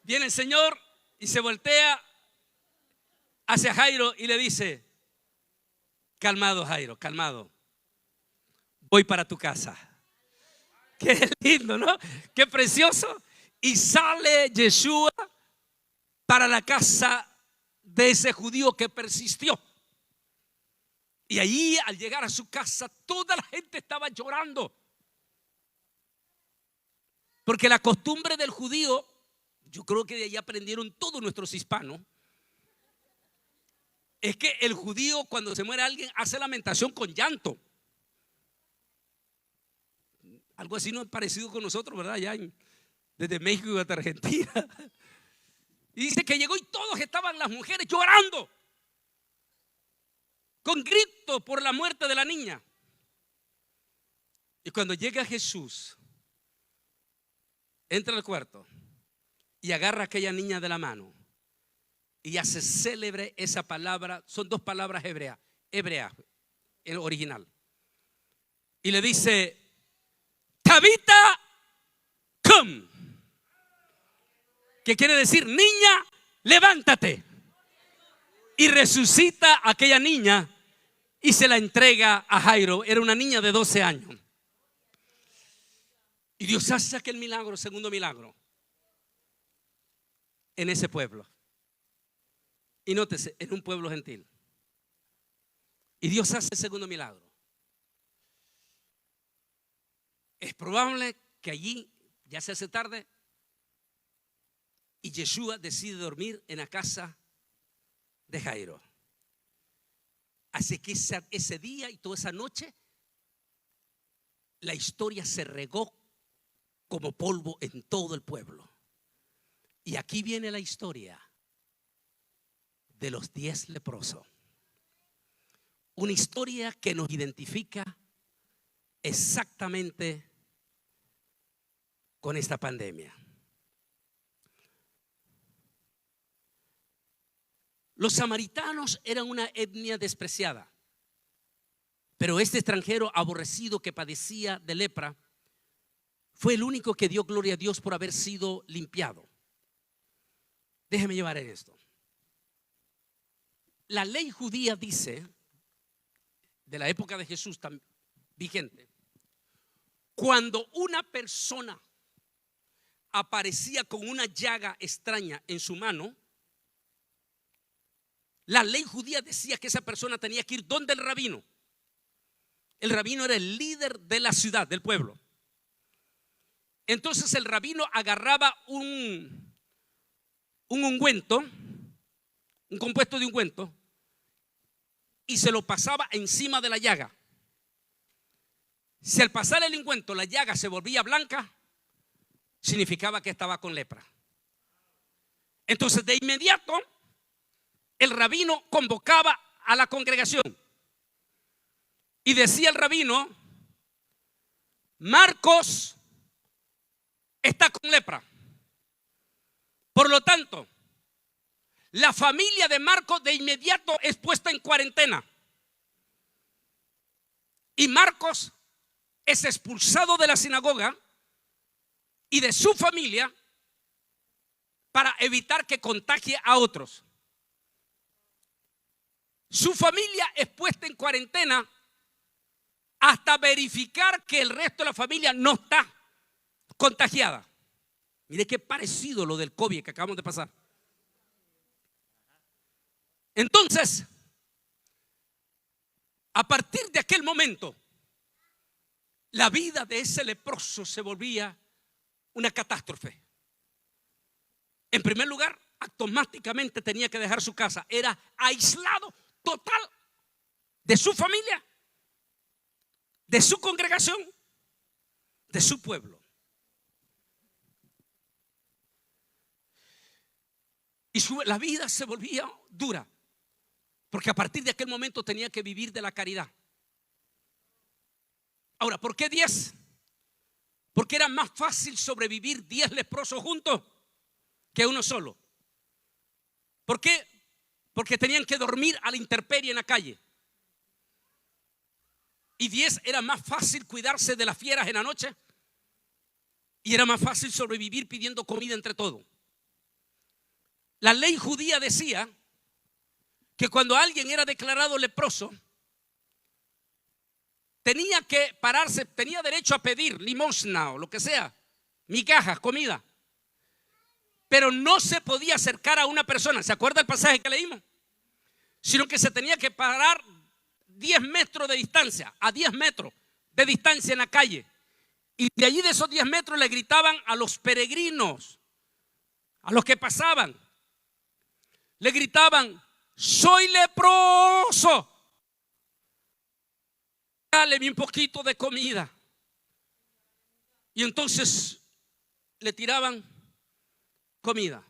Viene el Señor y se voltea hacia Jairo y le dice: calmado, Jairo, calmado, voy para tu casa. Qué lindo, ¿no? Qué precioso. Y sale Yeshua para la casa de ese judío que persistió. Y allí, al llegar a su casa, toda la gente estaba llorando, porque la costumbre del judío, yo creo que de ahí aprendieron todos nuestros hispanos, es que el judío, cuando se muere alguien, hace lamentación con llanto. Algo así no es parecido con nosotros, ¿verdad? Allá desde México hasta Argentina. Y dice que llegó y todos estaban, las mujeres, llorando, con grito por la muerte de la niña. Y cuando llega Jesús, entra al cuarto y agarra a aquella niña de la mano y hace célebre esa palabra. Son dos palabras hebreas, el original. Y le dice: Tabita cum, que quiere decir: niña, levántate. Y resucita a aquella niña y se la entrega a Jairo. Era una niña de 12 años. Y Dios hace aquel milagro, segundo milagro, en ese pueblo. Y nótese, en un pueblo gentil. Y Dios hace el segundo milagro. Es probable que allí ya se hace tarde y Yeshua decide dormir en la casa de Jairo. Así que ese día y toda esa noche la historia se regó como polvo en todo el pueblo. Y aquí viene la historia de los 10 leprosos. Una historia que nos identifica exactamente con esta pandemia. Los samaritanos eran una etnia despreciada, pero este extranjero aborrecido que padecía de lepra fue el único que dio gloria a Dios por haber sido limpiado. Déjeme llevar en esto. La ley judía dice, de la época de Jesús vigente, cuando una persona aparecía con una llaga extraña en su mano, la ley judía decía que esa persona tenía que ir donde el rabino. El rabino era el líder de la ciudad, del pueblo. Entonces el rabino agarraba un ungüento, un compuesto de ungüento, y se lo pasaba encima de la llaga. Si al pasar el ungüento la llaga se volvía blanca, significaba que estaba con lepra. Entonces de inmediato el rabino convocaba a la congregación y decía el rabino: Marcos está con lepra. Por lo tanto, la familia de Marcos de inmediato es puesta en cuarentena. Y Marcos es expulsado de la sinagoga y de su familia para evitar que contagie a otros. Su familia es puesta en cuarentena hasta verificar que el resto de la familia no está contagiada. Mire qué parecido lo del COVID que acabamos de pasar. Entonces, a partir de aquel momento, la vida de ese leproso se volvía una catástrofe. En primer lugar, automáticamente tenía que dejar su casa. Era aislado total de su familia, de su congregación, de su pueblo. Y la vida se volvía dura, porque a partir de aquel momento tenía que vivir de la caridad. Ahora, ¿por qué 10? Porque era más fácil sobrevivir 10 leprosos juntos que uno solo. ¿Por qué? Porque tenían que dormir a la intemperie en la calle. Y 10 era más fácil cuidarse de las fieras en la noche. Y era más fácil sobrevivir pidiendo comida entre todos. La ley judía decía que cuando alguien era declarado leproso, tenía que pararse, tenía derecho a pedir limosna o lo que sea, migajas, comida. Pero no se podía acercar a una persona. ¿Se acuerda el pasaje que leímos? Sino que se tenía que parar 10 metros de distancia, a 10 metros de distancia en la calle. Y de allí de esos 10 metros le gritaban a los peregrinos, a los que pasaban. Le gritaban: soy leproso, dale un poquito de comida. Y entonces le tiraban comida,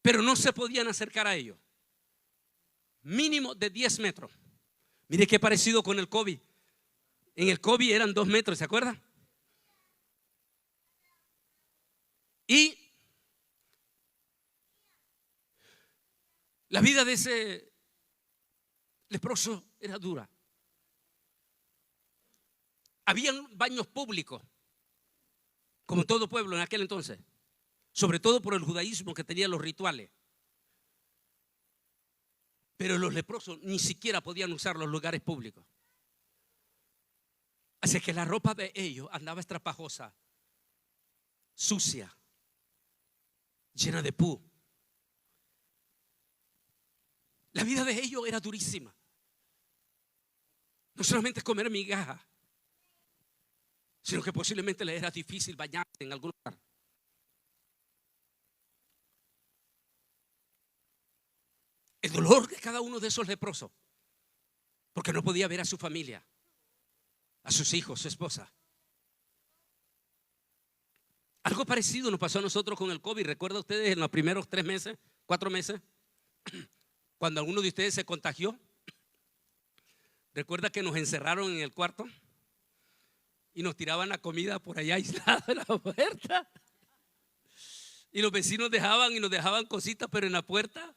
pero no se podían acercar a ellos. Mínimo de 10 metros. Mire qué parecido con el COVID. En el COVID eran 2 metros, ¿se acuerda? Y la vida de ese leproso era dura. Habían baños públicos, como todo pueblo en aquel entonces, sobre todo por el judaísmo que tenía los rituales. Pero los leprosos ni siquiera podían usar los lugares públicos. Así que la ropa de ellos andaba estrapajosa, sucia, llena de pus. La vida de ellos era durísima. No solamente comer migajas, sino que posiblemente les era difícil bañarse en algún lugar. El dolor de cada uno de esos leprosos, porque no podía ver a su familia, a sus hijos, su esposa. Algo parecido nos pasó a nosotros con el COVID. ¿Recuerdan ustedes en los primeros 3 meses, 4 meses, cuando alguno de ustedes se contagió? ¿Recuerda que nos encerraron en el cuarto y nos tiraban la comida por allá aislada en la puerta? Y los vecinos dejaban y nos dejaban cositas, pero en la puerta,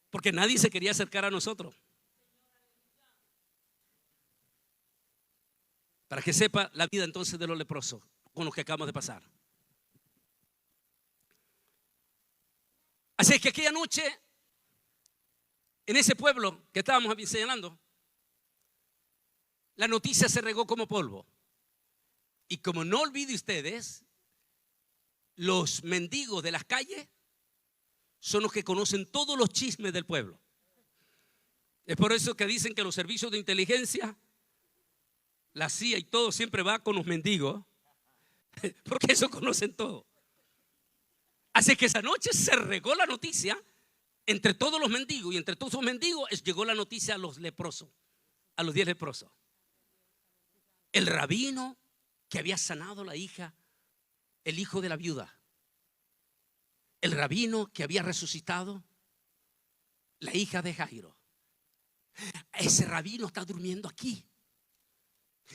porque nadie se quería acercar a nosotros. Para que sepa la vida entonces de los leprosos con los que acabamos de pasar. Así es que aquella noche, en ese pueblo que estábamos señalando, la noticia se regó como polvo. Y como no olvide ustedes, los mendigos de las calles son los que conocen todos los chismes del pueblo. Es por eso que dicen que los servicios de inteligencia, la CIA y todo siempre va con los mendigos, porque eso conocen todo. Así que esa noche se regó la noticia entre todos los mendigos, y entre todos los mendigos llegó la noticia a los leprosos, a los 10 leprosos. El rabino que había sanado la hija, el hijo de la viuda. El rabino que había resucitado la hija de Jairo. Ese rabino está durmiendo aquí.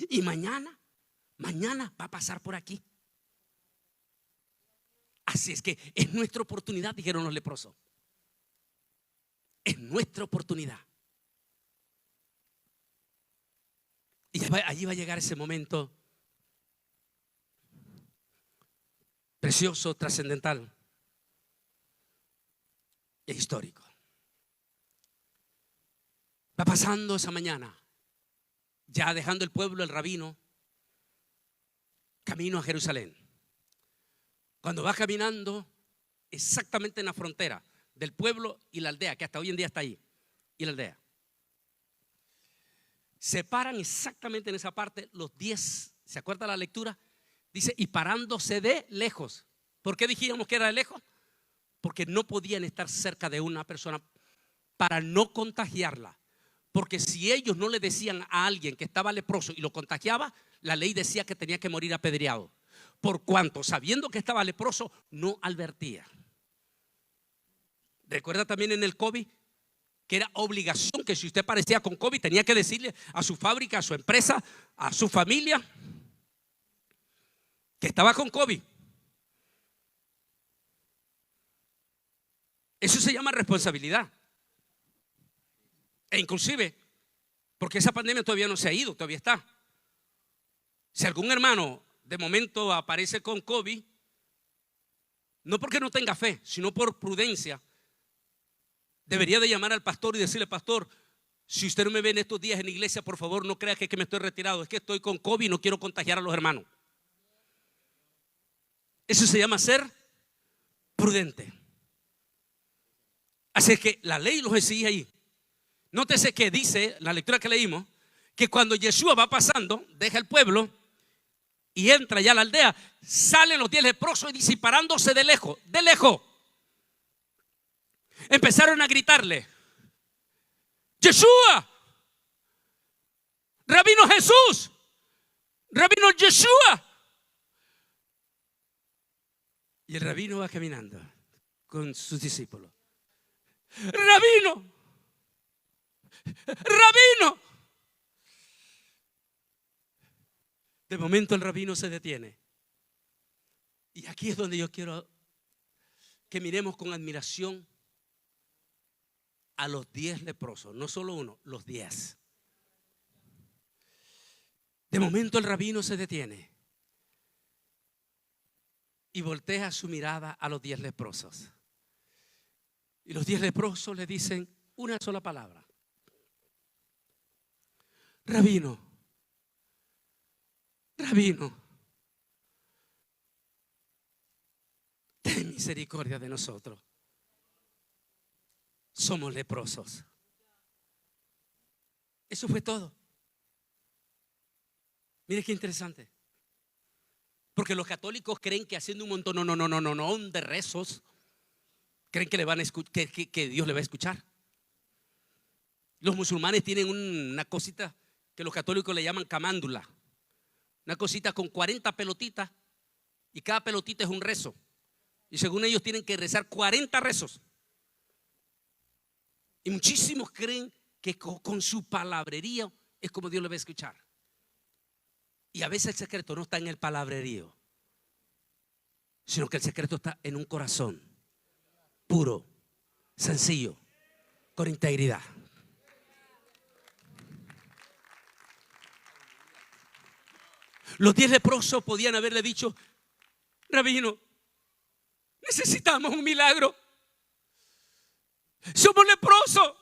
Y mañana va a pasar por aquí. Así es que es nuestra oportunidad, dijeron los leprosos. Es nuestra oportunidad. Y allí va a llegar ese momento precioso, trascendental e histórico. Va pasando esa mañana, ya dejando el pueblo, el rabino, camino a Jerusalén. Cuando va caminando exactamente en la frontera del pueblo y la aldea, que hasta hoy en día está ahí, y la aldea, se paran exactamente en esa parte los 10, ¿se acuerda la lectura? Dice, y parándose de lejos. ¿Por qué dijimos que era de lejos? Porque no podían estar cerca de una persona para no contagiarla. Porque si ellos no le decían a alguien que estaba leproso y lo contagiaba, la ley decía que tenía que morir apedreado. Por cuanto, sabiendo que estaba leproso, no advertía. Recuerda también en el COVID que era obligación que si usted parecía con COVID tenía que decirle a su fábrica, a su empresa, a su familia que estaba con COVID. Eso se llama responsabilidad. E inclusive, porque esa pandemia todavía no se ha ido, todavía está. Si algún hermano de momento aparece con COVID, no porque no tenga fe, sino por prudencia, debería de llamar al pastor y decirle: pastor, si usted no me ve en estos días en la iglesia, por favor no crea que me estoy retirado, es que estoy con COVID y no quiero contagiar a los hermanos. Eso se llama ser prudente. Así es que la ley los exige ahí. Nótese que dice la lectura que leímos que cuando Yeshua va pasando, deja el pueblo y entra ya a la aldea, salen los 10 leprosos y disparándose de lejos, empezaron a gritarle: Yeshua, Rabino Jesús, Rabino Yeshua. Y el rabino va caminando con sus discípulos. Rabino, rabino. De momento el rabino se detiene. Y aquí es donde yo quiero que miremos con admiración a los 10 leprosos, no solo uno, los 10. De momento el rabino se detiene y voltea su mirada a los 10 leprosos. Y los 10 leprosos le dicen una sola palabra: Rabino, Rabino, ten misericordia de nosotros. Somos leprosos. Eso fue todo. Mire qué interesante. Porque los católicos creen que haciendo un montón de rezos, creen que le van a que Dios le va a escuchar. Los musulmanes tienen una cosita que los católicos le llaman camándula. Una cosita con 40 pelotitas y cada pelotita es un rezo. Y según ellos tienen que rezar 40 rezos. Y muchísimos creen que con su palabrería es como Dios le va a escuchar. Y a veces el secreto no está en el palabrerío, sino que el secreto está en un corazón puro, sencillo, con integridad. Los 10 leprosos podían haberle dicho: Rabino, necesitamos un milagro. Somos leprosos.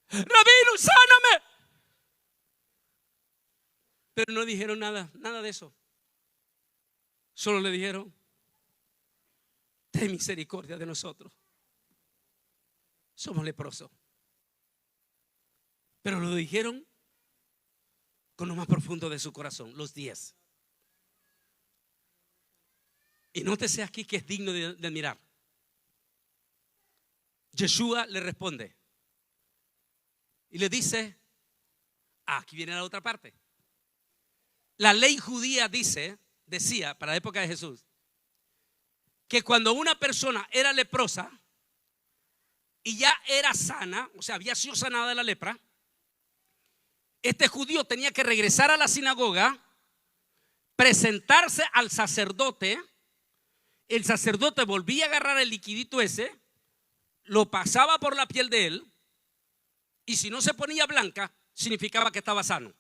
Rabino, sáname. Pero no dijeron nada de eso. Solo le dijeron: ten misericordia de nosotros. Somos leprosos. Pero lo dijeron con lo más profundo de su corazón, los 10. Y nótese aquí que es digno de admirar. Yeshua le responde y le dice: aquí viene la otra parte. La ley judía decía para la época de Jesús que cuando una persona era leprosa y ya era sana, o sea, había sido sanada de la lepra, este judío tenía que regresar a la sinagoga, presentarse al sacerdote el sacerdote volvía a agarrar el liquidito ese, lo pasaba por la piel de él, y si no se ponía blanca, significaba que estaba sano.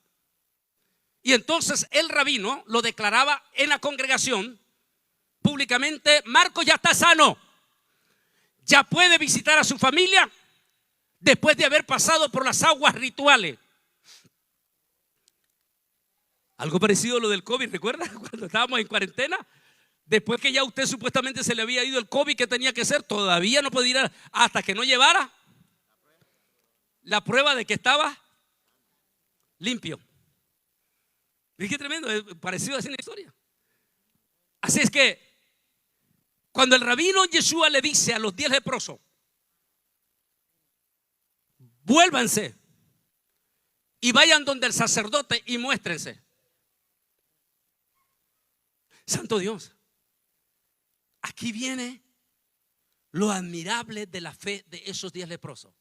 Y entonces el rabino lo declaraba en la congregación públicamente: Marcos ya está sano, ya puede visitar a su familia después de haber pasado por las aguas rituales. Algo parecido a lo del COVID, ¿recuerda? Cuando estábamos en cuarentena, después que ya usted supuestamente se le había ido el COVID que tenía que ser, todavía no podía ir hasta que no llevara la prueba de que estaba limpio. ¿Ves qué tremendo? Es parecido así en la historia. Así es que cuando el rabino Yeshua le dice a los 10 leprosos: vuélvanse y vayan donde el sacerdote y muéstrense. Santo Dios, aquí viene lo admirable de la fe de esos 10 leprosos,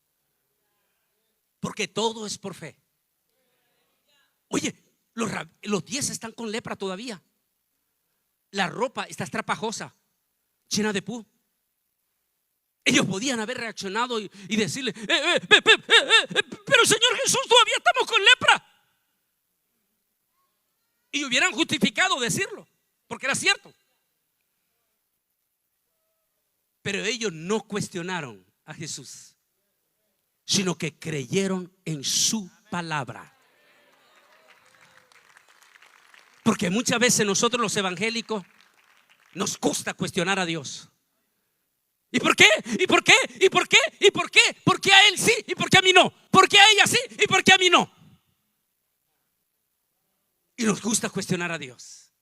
porque todo es por fe. Oye, los 10 están con lepra todavía. La ropa está estrapajosa, llena de pus. Ellos podían haber reaccionado y decirle: pero Señor Jesús, todavía estamos con lepra. Y hubieran justificado decirlo, porque era cierto. Pero ellos no cuestionaron a Jesús, sino que creyeron en su palabra. Porque muchas veces nosotros los evangélicos nos cuesta cuestionar a Dios. ¿Y por qué? ¿Y por qué? ¿Y por qué? ¿Y por qué? ¿Por qué a él sí y por qué a mí no? ¿Por qué a ella sí y por qué a mí no? Y nos gusta cuestionar a Dios.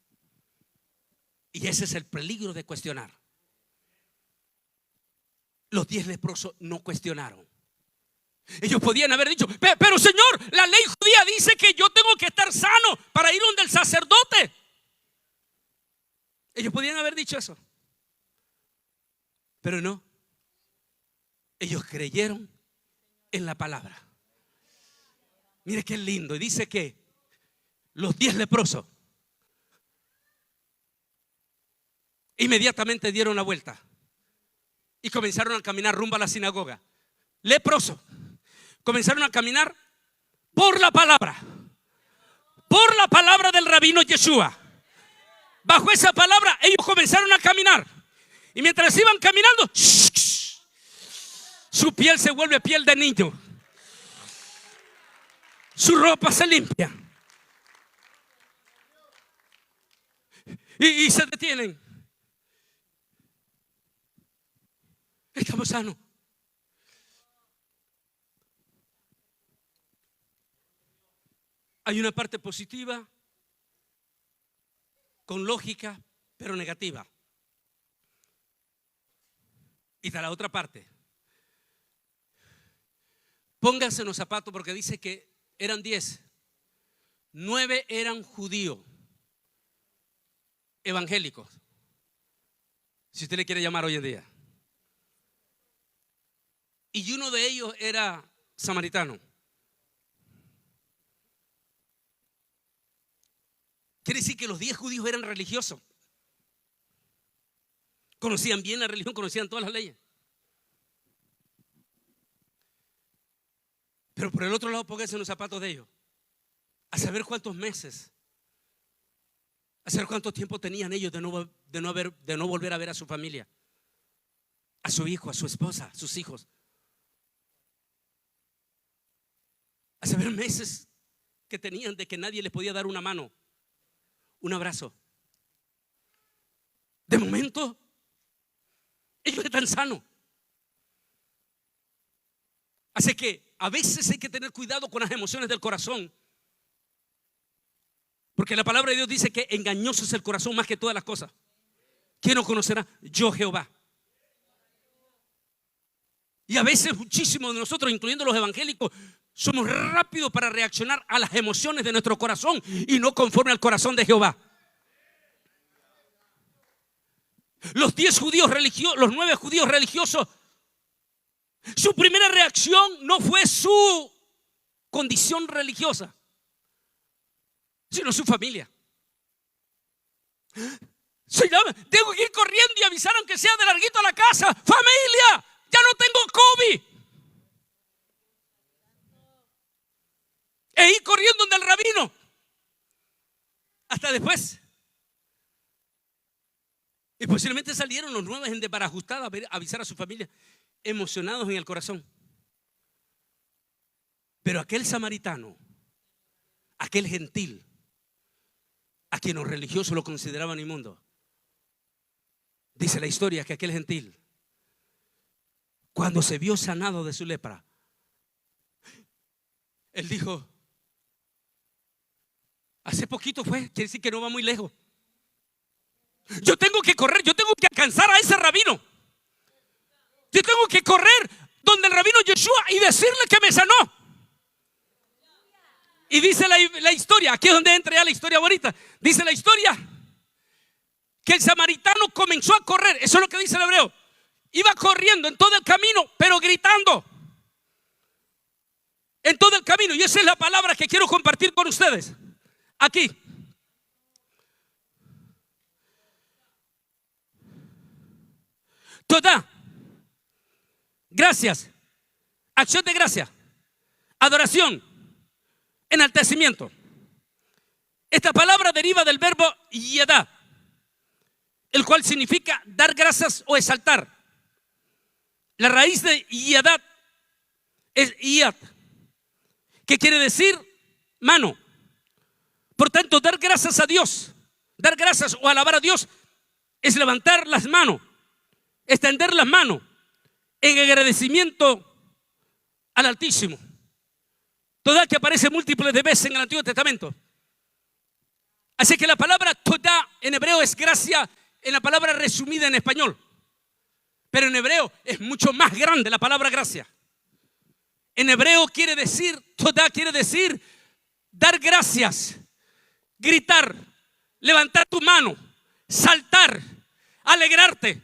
Y ese es el peligro de cuestionar. Los 10 leprosos no cuestionaron. Ellos podían haber dicho: pero Señor, la ley judía dice que yo tengo que estar sano para ir donde el sacerdote. Ellos podían haber dicho eso, pero no. Ellos creyeron en la palabra. Mire qué lindo. Y dice que los 10 leprosos inmediatamente dieron la vuelta y comenzaron a caminar rumbo a la sinagoga. Leprosos comenzaron a caminar por la palabra del rabino Yeshua. Bajo esa palabra ellos comenzaron a caminar. Y mientras iban caminando, su piel se vuelve piel de niño, su ropa se limpia y se detienen. Estamos sanos. Hay una parte positiva, con lógica, pero negativa. Y está la otra parte. Pónganse en los zapatos, porque dice que eran 10. 9 eran judíos, evangélicos, si usted le quiere llamar hoy en día. Y uno de ellos era samaritano. Quiere decir que los 10 judíos eran religiosos. Conocían bien la religión, conocían todas las leyes. Pero por el otro lado, pónganse en los zapatos de ellos. A saber cuántos meses, a saber cuánto tiempo tenían ellos de no volver a ver a su familia, a su hijo, a su esposa, a sus hijos. A saber meses que tenían de que nadie les podía dar una mano, un abrazo. De momento, ellos están sanos. Así que a veces hay que tener cuidado con las emociones del corazón, porque la palabra de Dios dice que engañoso es el corazón más que todas las cosas. ¿Quién no conocerá? Yo, Jehová. Y a veces muchísimos de nosotros, incluyendo los evangélicos, somos rápidos para reaccionar a las emociones de nuestro corazón y no conforme al corazón de Jehová. Los 10 judíos religiosos, los 9 judíos religiosos, su primera reacción no fue su condición religiosa, sino su familia. Tengo que ir corriendo y avisar aunque sea de larguito a la casa. Familia, ya no tengo COVID. E ir corriendo donde el rabino. Hasta después. Y posiblemente salieron los nuevos gente para ajustar a avisar a su familia, emocionados en el corazón. Pero aquel samaritano, aquel gentil, a quien los religiosos lo consideraban inmundo, dice la historia que aquel gentil, cuando se vio sanado de su lepra, él dijo: hace poquito fue, quiere decir que no va muy lejos. Yo tengo que correr, yo tengo que alcanzar a ese rabino. Yo tengo que correr donde el rabino Yeshua y decirle que me sanó. Y dice la historia, aquí es donde entra ya la historia bonita. Dice la historia que el samaritano comenzó a correr. Eso es lo que dice el hebreo. Iba corriendo en todo el camino, pero gritando. En todo el camino. Y esa es la palabra que quiero compartir con ustedes. Aquí. Toda. Gracias. Acción de gracia. Adoración. Enaltecimiento. Esta palabra deriva del verbo yedá, el cual significa dar gracias o exaltar. La raíz de yedá es yad, que quiere decir mano. Por tanto, dar gracias a Dios, dar gracias o alabar a Dios es levantar las manos, extender las manos en agradecimiento al Altísimo. Toda, que aparece múltiples de veces en el Antiguo Testamento. Así que la palabra toda en hebreo es gracia, en la palabra resumida en español. Pero en hebreo es mucho más grande la palabra gracia. En hebreo quiere decir, toda quiere decir dar gracias, gritar, levantar tu mano, saltar, alegrarte.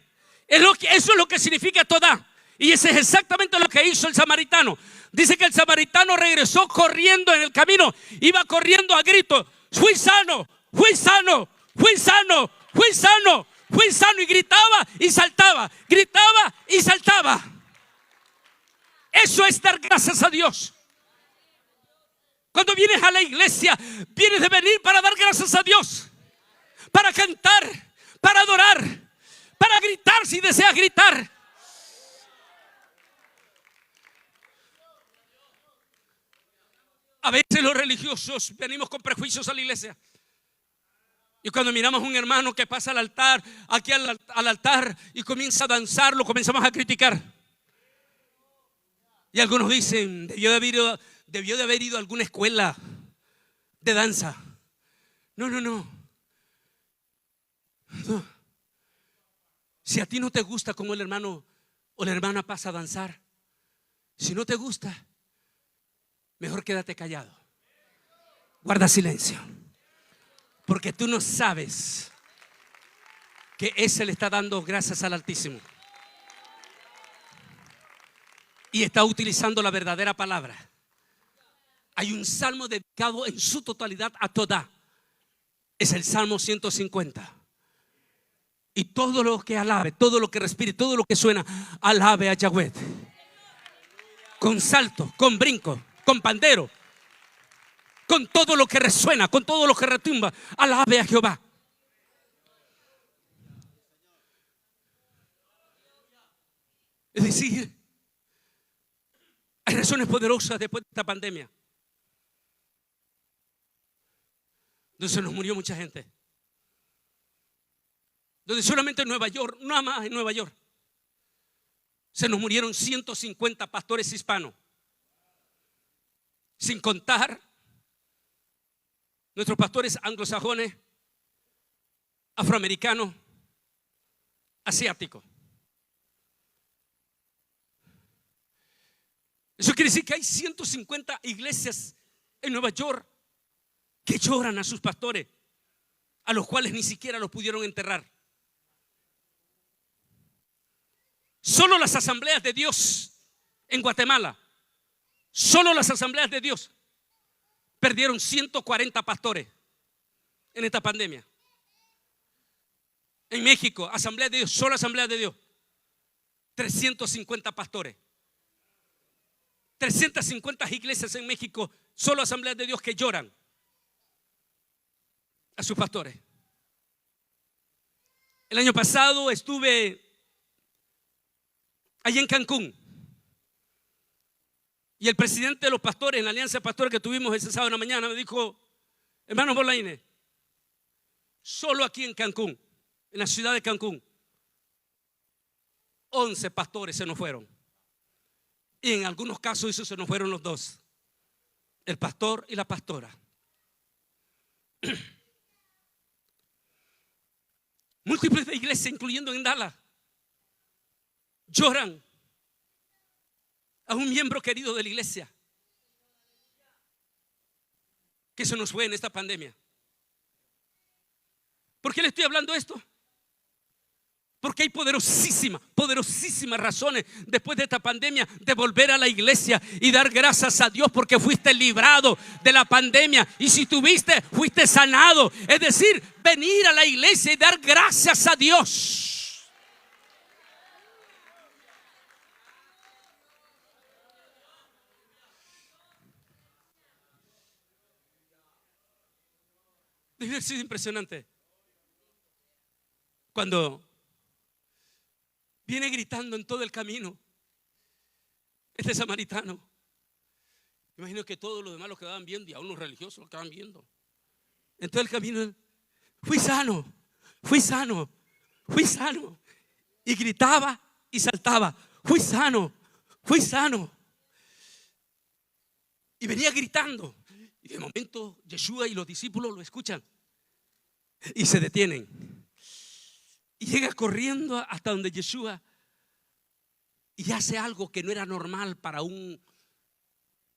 Eso es lo que significa toda. Y ese es exactamente lo que hizo el samaritano. Dice que el samaritano regresó corriendo en el camino. Iba corriendo a gritos: fui sano, fui sano, fui sano, fui sano, fui sano. Y gritaba y saltaba, gritaba y saltaba. Eso es dar gracias a Dios. Cuando vienes a la iglesia, vienes de venir para dar gracias a Dios, para cantar, para adorar, para gritar si deseas gritar. A veces los religiosos venimos con prejuicios a la iglesia. Y cuando miramos a un hermano que pasa al altar, aquí al altar, y comienza a danzar, lo comenzamos a criticar. Y algunos dicen: debió de haber ido a alguna escuela de danza. No. Si a ti no te gusta cómo el hermano o la hermana pasa a danzar, si no te gusta, mejor quédate callado. Guarda silencio. Porque tú no sabes que ese le está dando gracias al Altísimo. Y está utilizando la verdadera palabra. Hay un salmo dedicado en su totalidad a toda. Es el Salmo 150. Y todo lo que alabe, todo lo que respire, todo lo que suena, alabe a Yahweh. Con salto, con brinco, con pandero, con todo lo que resuena, con todo lo que retumba, alabe a Jehová. Es decir, hay razones poderosas después de esta pandemia, donde se nos murió mucha gente, donde solamente en Nueva York, nada más en Nueva York, se nos murieron 150 pastores hispanos, sin contar nuestros pastores anglosajones, afroamericanos, asiáticos. Eso quiere decir que hay 150 iglesias en Nueva York que lloran a sus pastores, a los cuales ni siquiera los pudieron enterrar. Solo las asambleas de Dios en Guatemala, solo las asambleas de Dios perdieron 140 pastores en esta pandemia. En México, Asamblea de Dios, solo Asamblea de Dios, 350 pastores. 350 iglesias en México, solo Asamblea de Dios, que lloran a sus pastores. El año pasado estuve allí en Cancún y el presidente de los pastores, en la alianza de pastores que tuvimos ese sábado en la mañana, me dijo: hermano Bolaine, solo aquí en Cancún, en la ciudad de Cancún, 11 pastores se nos fueron. Y en algunos casos se nos fueron los dos, el pastor y la pastora. Múltiples de iglesias, incluyendo en Dallas, lloran a un miembro querido de la iglesia que se nos fue en esta pandemia. ¿Por qué le estoy hablando esto? Porque hay poderosísimas razones después de esta pandemia de volver a la iglesia y dar gracias a Dios porque fuiste librado de la pandemia. Y si tuviste, fuiste sanado. Es decir, venir a la iglesia y dar gracias a Dios. Debe haber sido impresionante cuando viene gritando en todo el camino este samaritano. Imagino que todos los demás lo quedaban viendo y a unos religiosos lo quedaban viendo. En todo el camino: fui sano, fui sano, fui sano. Y gritaba y saltaba: fui sano, fui sano. Y venía gritando. Y de momento Yeshua y los discípulos lo escuchan y se detienen. Y llega corriendo hasta donde Yeshua y hace algo que no era normal para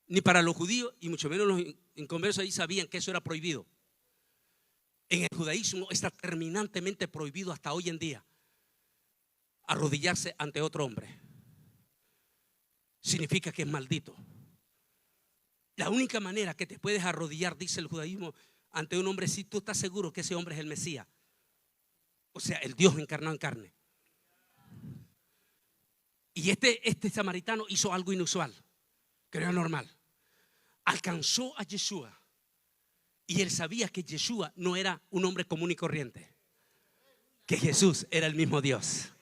ni para los judíos, y mucho menos los inconversos ahí sabían que eso era prohibido. En el judaísmo está terminantemente prohibido hasta hoy en día arrodillarse ante otro hombre. Significa que es maldito. La única manera que te puedes arrodillar, dice el judaísmo, ante un hombre si tú estás seguro que ese hombre es el Mesías. O sea, el Dios encarnado en carne. Y este samaritano hizo algo inusual, que no era normal. Alcanzó a Yeshua. Y él sabía que Yeshua no era un hombre común y corriente, que Jesús era el mismo Dios.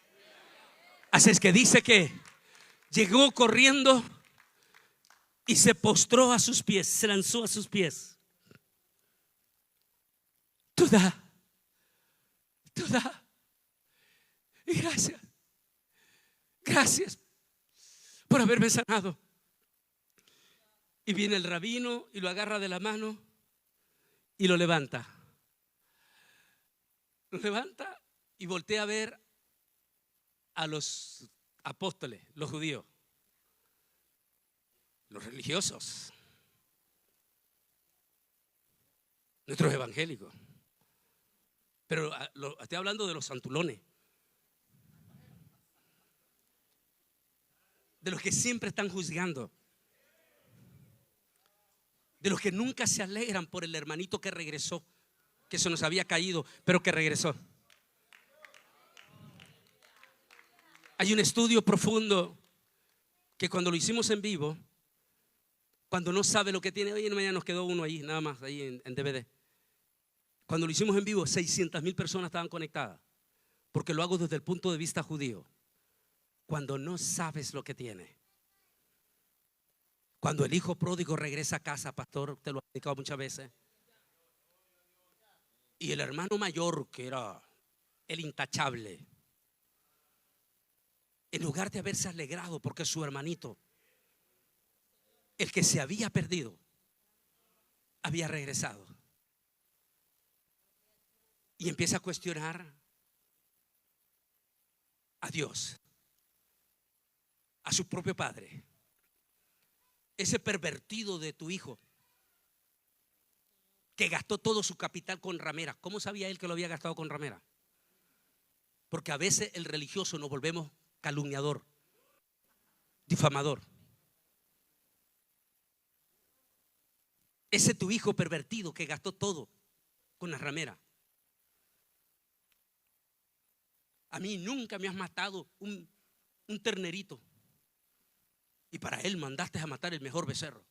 Así es que dice que llegó corriendo y se postró a sus pies, se lanzó a sus pies. Tú da. Y gracias por haberme sanado. Y viene el rabino y lo agarra de la mano y lo levanta. Lo levanta y voltea a ver a los apóstoles, los judíos, los religiosos, nuestros evangélicos. Pero estoy hablando de los santulones, de los que siempre están juzgando, de los que nunca se alegran por el hermanito que regresó, que se nos había caído, pero que regresó. Hay un estudio profundo que cuando lo hicimos en vivo, cuando no sabe lo que tiene, hoy en mañana nos quedó uno ahí, nada más, ahí en DVD. Cuando lo hicimos en vivo, 600,000 personas estaban conectadas, porque lo hago desde el punto de vista judío. Cuando no sabes lo que tiene, cuando el hijo pródigo regresa a casa, pastor, te lo he explicado muchas veces, y el hermano mayor, que era el intachable, en lugar de haberse alegrado porque su hermanito, el que se había perdido, había regresado, y empieza a cuestionar a Dios, a su propio padre. Ese pervertido de tu hijo que gastó todo su capital con ramera. ¿Cómo sabía él que lo había gastado con ramera? Porque a veces el religioso nos volvemos calumniador, difamador. Ese tu hijo pervertido que gastó todo con la ramera. A mí nunca me has matado un ternerito. Y para él mandaste a matar el mejor becerro.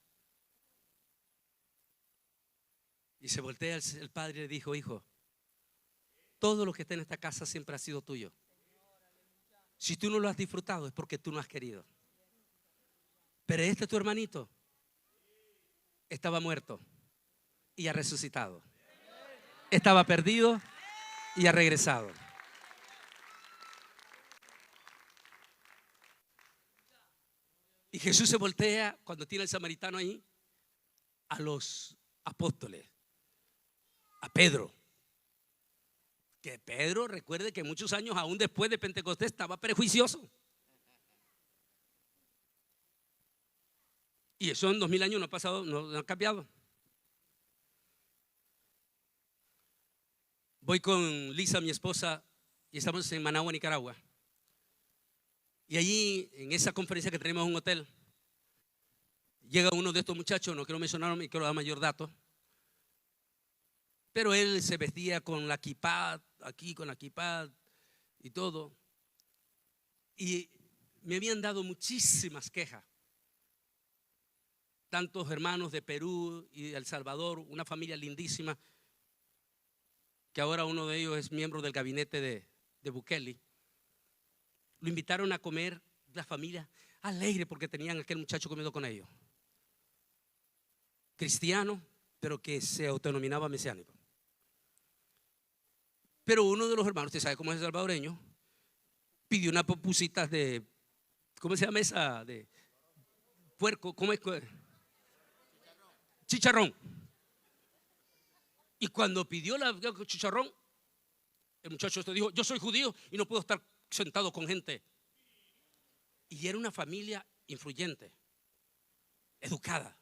Y se voltea el padre y le dijo: hijo, todo lo que está en esta casa siempre ha sido tuyo. Si tú no lo has disfrutado es porque tú no has querido. Pero este tu hermanito estaba muerto y ha resucitado. Estaba perdido y ha regresado. Y Jesús se voltea cuando tiene el samaritano ahí a los apóstoles, a Pedro. Que Pedro, recuerde que muchos años aún después de Pentecostés estaba prejuicioso. Y eso en 2000 años no ha pasado, no ha cambiado. Voy con Lisa, mi esposa, y estamos en Managua, Nicaragua. Y allí, en esa conferencia que tenemos en un hotel, llega uno de estos muchachos, no quiero mencionarlo, ni quiero dar mayor dato, pero él se vestía con la kipá, aquí con la kipá y todo. Y me habían dado muchísimas quejas. Tantos hermanos de Perú y de El Salvador, una familia lindísima, que ahora uno de ellos es miembro del gabinete de Bukele. Lo invitaron a comer, la familia alegre porque tenían a aquel muchacho comiendo con ellos. Cristiano, pero que se autodenominaba mesiánico. Pero uno de los hermanos, usted sabe cómo es el salvadoreño, pidió unas pupusitas de, ¿cómo se llama esa? De puerco, ¿cómo es? Chicharrón. Y cuando pidió la chicharrón, el muchacho este dijo: yo soy judío y no puedo estar sentado con gente. Y era una familia influyente, educada.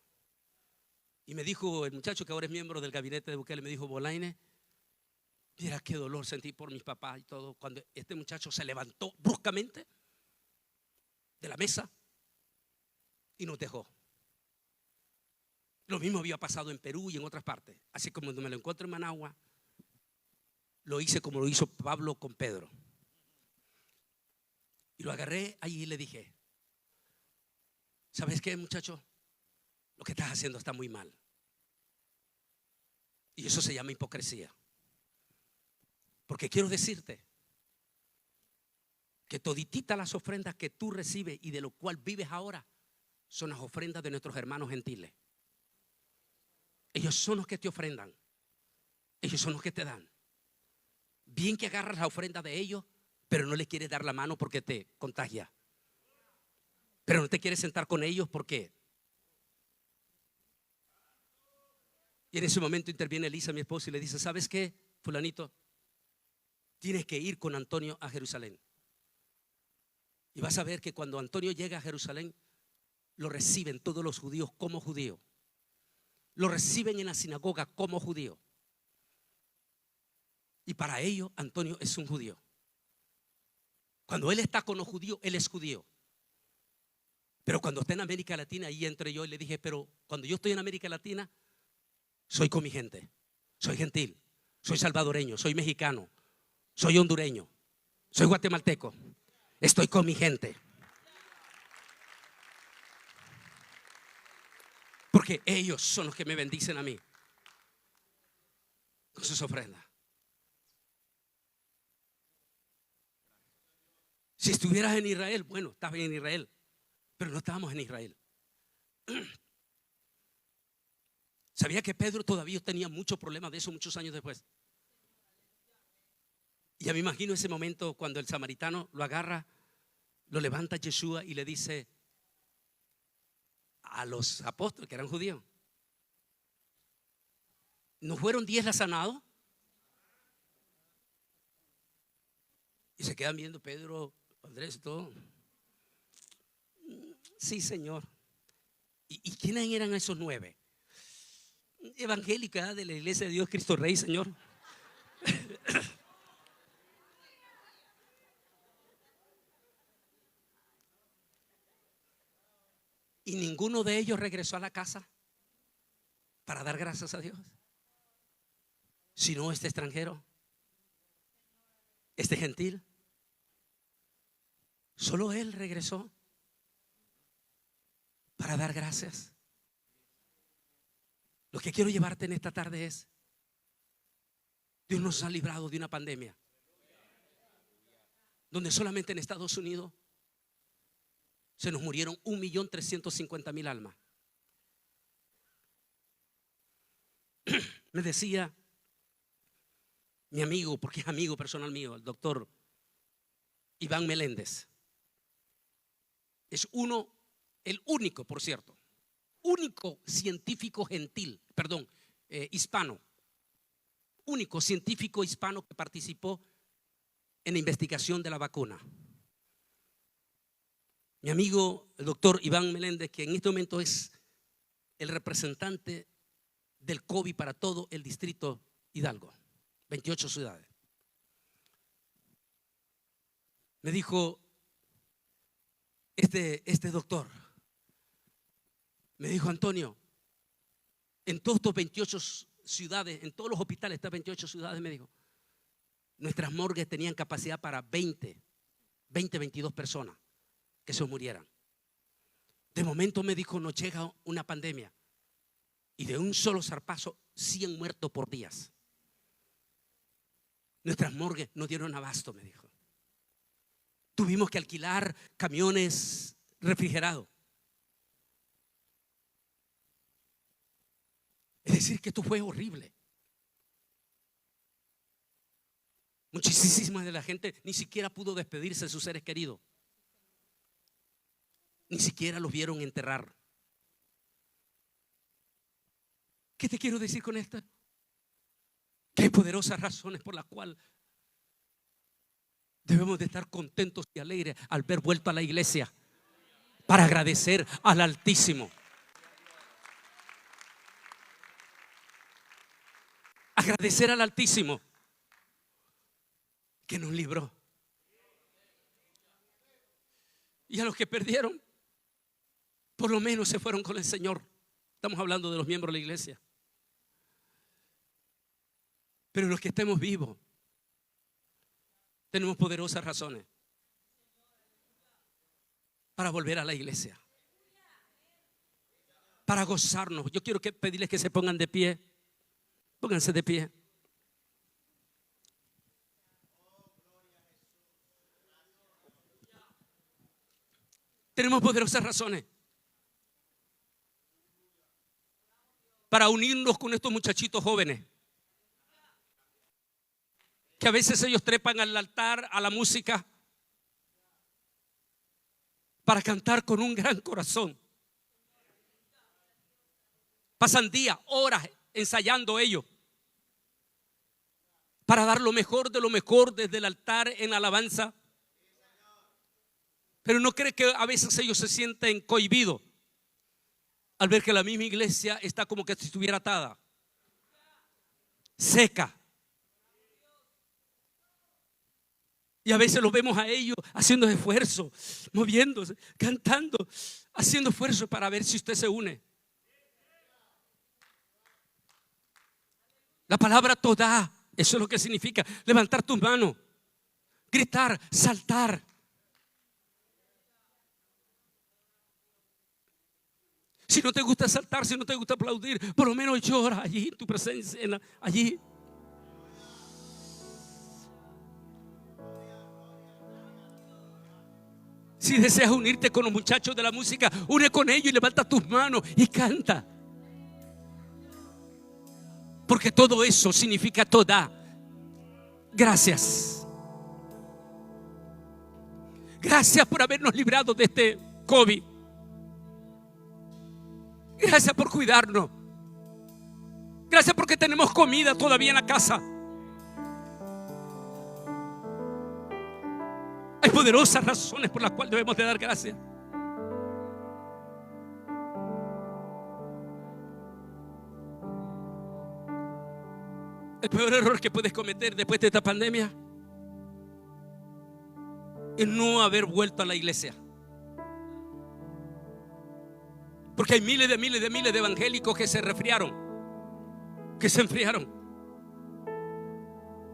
Y me dijo el muchacho, que ahora es miembro del gabinete de Bukele, me dijo: Bolaine, mira qué dolor sentí por mis papás y todo, cuando este muchacho se levantó bruscamente de la mesa y nos dejó. Lo mismo había pasado en Perú y en otras partes. Así como cuando me lo encuentro en Managua, lo hice como lo hizo Pablo con Pedro. Y lo agarré allí y le dije: ¿sabes qué, muchacho? Lo que estás haciendo está muy mal. Y eso se llama hipocresía. Porque quiero decirte que todititas las ofrendas que tú recibes y de lo cual vives ahora son las ofrendas de nuestros hermanos gentiles. Ellos son los que te ofrendan. Ellos son los que te dan. Bien que agarras la ofrenda de ellos, pero no les quieres dar la mano porque te contagia. Pero no te quieres sentar con ellos porque. Y en ese momento interviene Elisa, mi esposa, y le dice: ¿sabes qué, fulanito? Tienes que ir con Antonio a Jerusalén. Y vas a ver que cuando Antonio llega a Jerusalén, lo reciben todos los judíos como judío. Lo reciben en la sinagoga como judío. Y para ellos Antonio es un judío. Cuando él está con los judíos, él es judío. Pero cuando está en América Latina, ahí entré yo y le dije: pero cuando yo estoy en América Latina, soy con mi gente. Soy gentil, soy salvadoreño, soy mexicano, soy hondureño, soy guatemalteco. Estoy con mi gente. Porque ellos son los que me bendicen a mí con sus ofrendas. Si estuvieras en Israel, bueno, estabas en Israel, pero no estábamos en Israel. ¿Sabía que Pedro todavía tenía muchos problemas de eso muchos años después? Y ya me imagino ese momento cuando el samaritano lo agarra, lo levanta Yeshua y le dice a los apóstoles que eran judíos: ¿no fueron 10 las sanados? Y se quedan viendo Pedro, Andrés y todo. Sí, Señor. ¿Y quiénes eran esos 9? Evangélica de la Iglesia de Dios Cristo Rey, Señor. Y ninguno de ellos regresó a la casa para dar gracias a Dios, sino este extranjero, este gentil. Solo él regresó para dar gracias. Lo que quiero llevarte en esta tarde es: Dios nos ha librado de una pandemia donde solamente en Estados Unidos se nos murieron 1.350.000 almas. Me decía mi amigo, porque es amigo personal mío, el doctor Iván Meléndez. Es el único, por cierto, único científico hispano, único científico hispano que participó en la investigación de la vacuna. Mi amigo, el doctor Iván Meléndez, que en este momento es el representante del COVID para todo el distrito Hidalgo, 28 ciudades. Me dijo este doctor, me dijo: Antonio, en todos estos 28 ciudades, en todos los hospitales de estas 28 ciudades, me dijo, nuestras morgues tenían capacidad para 22 personas que se murieran. De momento, me dijo, nos llega una pandemia y de un solo zarpazo 100 muertos por días. Nuestras morgues no dieron abasto, me dijo. Tuvimos que alquilar camiones refrigerados. Es decir, que esto fue horrible. Muchísima de la gente ni siquiera pudo despedirse de sus seres queridos. Ni siquiera los vieron enterrar. ¿Qué te quiero decir con esto? Que hay poderosas razones por las cuales debemos de estar contentos y alegres al ver vuelto a la iglesia, para agradecer al Altísimo. Agradecer al Altísimo que nos libró. Y a los que perdieron, por lo menos se fueron con el Señor. Estamos hablando de los miembros de la iglesia. Pero los que estemos vivos, tenemos poderosas razones para volver a la iglesia, para gozarnos. Yo quiero pedirles que se pongan de pie. Pónganse de pie. Tenemos poderosas razones para unirnos con estos muchachitos jóvenes, que a veces ellos trepan al altar, a la música, para cantar con un gran corazón. Pasan días, horas ensayando ellos para dar lo mejor de lo mejor desde el altar en alabanza. Pero no cree que a veces ellos se sienten cohibidos al ver que la misma iglesia está como que si estuviera atada, seca. Y a veces los vemos a ellos haciendo esfuerzo, moviéndose, cantando, haciendo esfuerzo para ver si usted se une. La palabra todá, eso es lo que significa levantar tus manos, gritar, saltar. Si no te gusta saltar, si no te gusta aplaudir, por lo menos llora allí en tu presencia, allí. Si deseas unirte con los muchachos de la música, une con ellos y levanta tus manos y canta. Porque todo eso significa todá. Gracias. Gracias por habernos librado de este COVID. Gracias por cuidarnos. Gracias porque tenemos comida todavía en la casa. Hay poderosas razones por las cuales debemos de dar gracias. El peor error que puedes cometer después de esta pandemia es no haber vuelto a la iglesia. Porque hay miles de evangélicos que se resfriaron, que se enfriaron,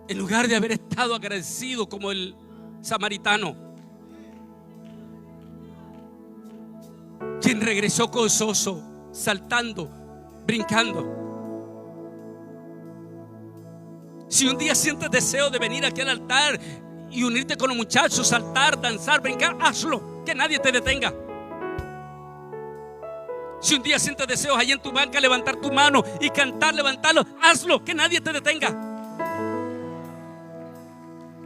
en lugar de haber estado agradecido como el samaritano. quien regresó gozoso, saltando, brincando. Si un día sientes deseo de venir aquí al altar y unirte con los muchachos, saltar, danzar, brincar, hazlo, que nadie te detenga. Si un día sientes deseos allí en tu banca, levantar tu mano y cantar, levantarlo, hazlo, que nadie te detenga.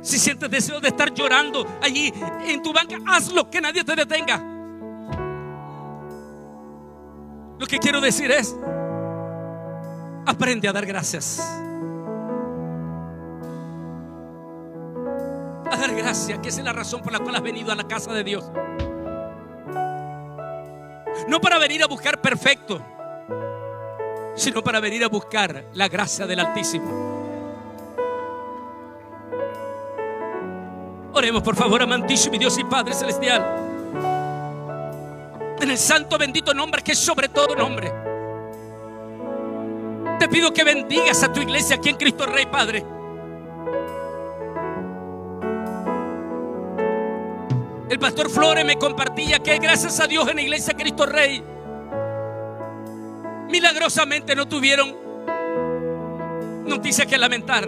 Si sientes deseos de estar llorando allí en tu banca, hazlo, que nadie te detenga. Lo que quiero decir es: aprende a dar gracias. A dar gracias, que esa es la razón por la cual has venido a la casa de Dios. No para venir a buscar perfecto, sino para venir a buscar la gracia del Altísimo. Oremos por favor, amantísimo Dios y Padre celestial, en el santo bendito nombre que es sobre todo nombre. Te pido que bendigas a tu iglesia aquí en Cristo Rey, Padre. El pastor Flores me compartía que gracias a Dios en la iglesia Cristo Rey milagrosamente no tuvieron noticias que lamentar.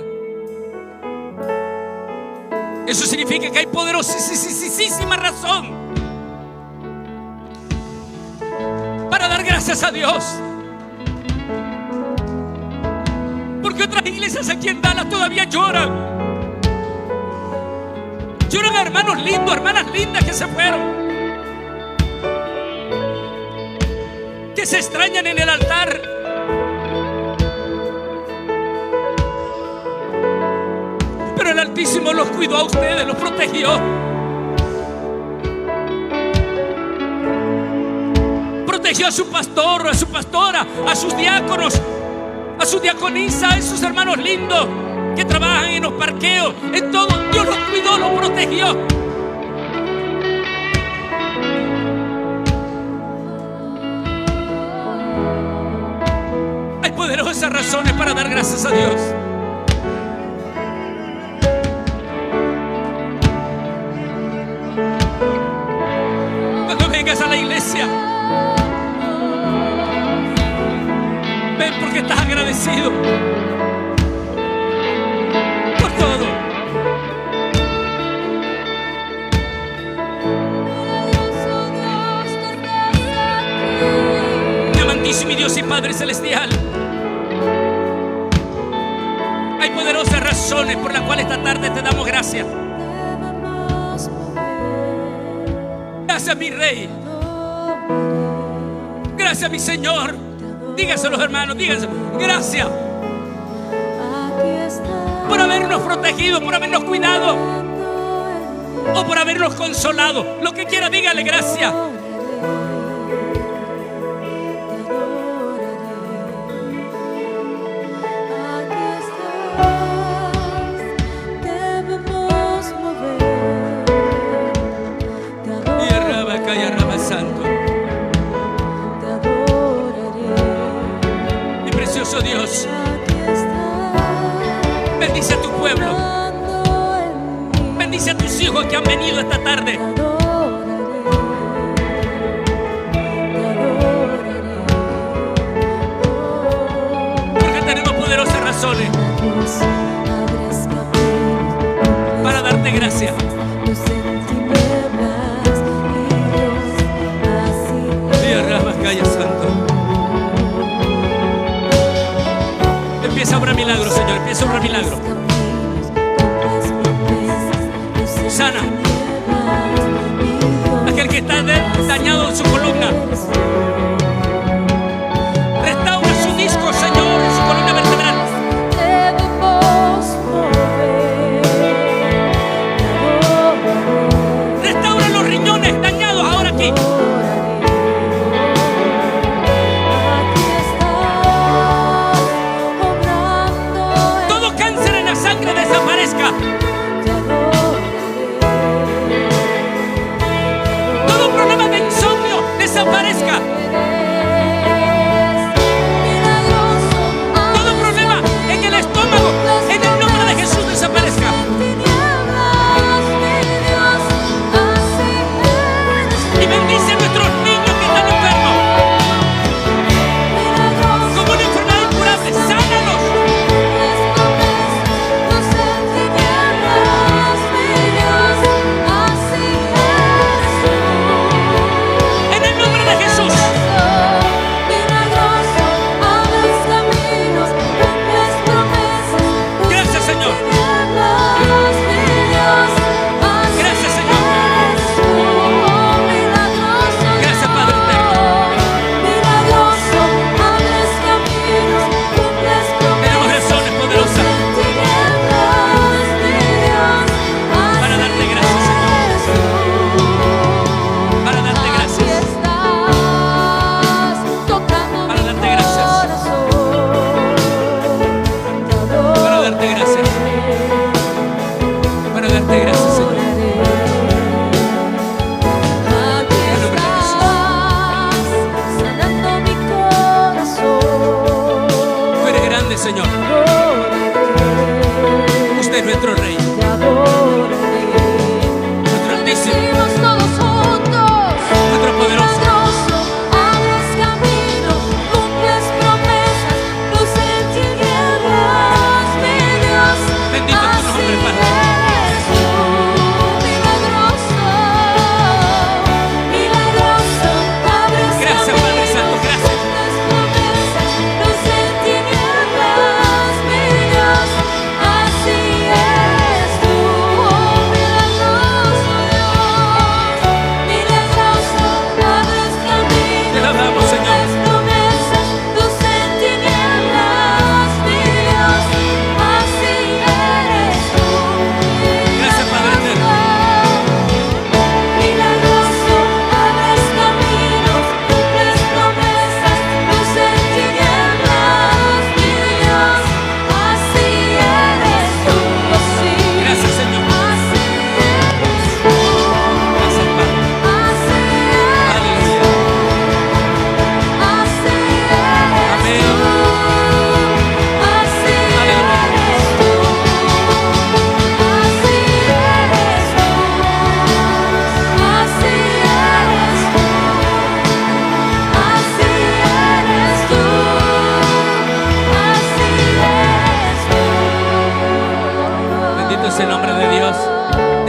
Eso significa que hay poderosísima razón para dar gracias a Dios. Porque otras iglesias aquí en Dallas todavía lloran. Lloran a hermanos lindos, hermanas lindas que se fueron, que se extrañan en el altar. Pero el Altísimo los cuidó a ustedes, los protegió. Protegió a su pastor, a su pastora, a sus diáconos, a su diaconisa, a esos hermanos lindos que trabajan en los parqueos, en todo. Dios los cuidó, los protegió. Hay poderosas razones para dar gracias a Dios. Cuando vengas a la iglesia, ven porque estás agradecido por todo. Mi amantísimo Dios y Padre celestial, hay poderosas razones por las cuales esta tarde te damos gracias. Gracias, mi Rey. Gracias, mi Señor. Dígaselo, hermanos, dígaselo. Gracias por habernos protegido, por habernos cuidado o por habernos consolado. Lo que quiera, dígale gracias. Santo y precioso Dios, bendice a tu pueblo, bendice a tus hijos que han venido esta tarde. Porque tenemos poderosas razones para darte gracias. Santo, empieza a obrar milagros, Señor. Empieza a obrar milagros. Sana aquel que está dañado en su columna. Restaura su disco, Señor, en su columna vertebral. Restaura los riñones dañados ahora aquí.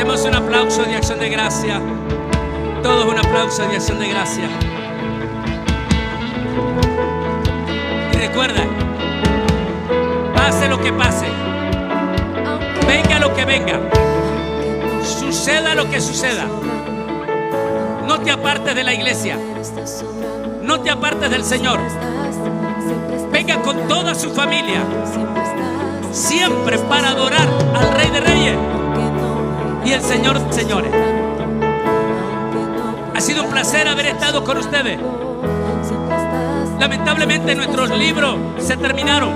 Demos un aplauso de acción de gracia. Todos un aplauso de acción de gracia. Y recuerda, pase lo que pase, venga lo que venga, suceda lo que suceda, no te apartes de la iglesia, no te apartes del Señor. Venga con toda su familia, siempre para adorar al Rey de Reyes y el Señor de Señores. Ha sido un placer haber estado con ustedes. Lamentablemente nuestros libros se terminaron,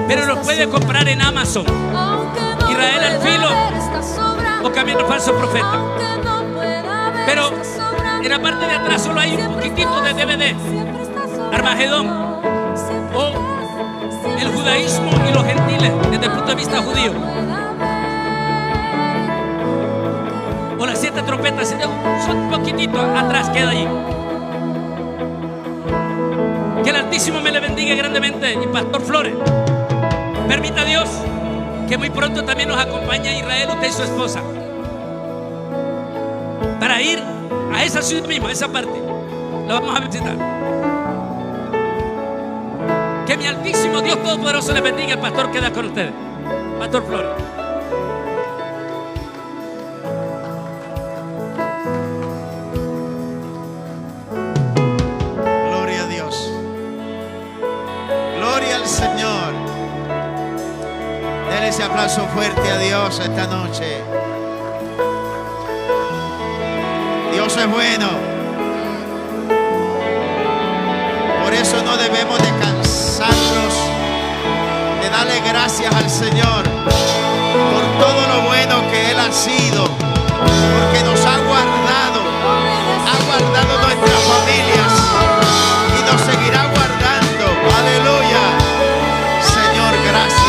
pero los puede comprar en Amazon. Israel al filo o Camino Falso Profeta. Pero en la parte de atrás solo hay un poquitito de DVD. Armagedón o el judaísmo y los gentiles desde el punto de vista judío. O las 7 trompetas, son un poquitito atrás, queda allí. Que el Altísimo me le bendiga grandemente. Y Pastor Flores, permita Dios que muy pronto también nos acompañe a Israel, usted y su esposa, para ir a esa ciudad misma, a esa parte. La vamos a visitar. Que mi Altísimo Dios Todopoderoso les bendiga. El pastor queda con ustedes. Pastor Flores. Gloria a Dios. Gloria al Señor. Denle ese aplauso fuerte a Dios esta noche. Dios es bueno. Por eso no debemos de cansarnos de darle gracias al Señor por todo lo bueno que Él ha sido, porque nos ha guardado nuestras familias y nos seguirá guardando. Aleluya. Señor, gracias.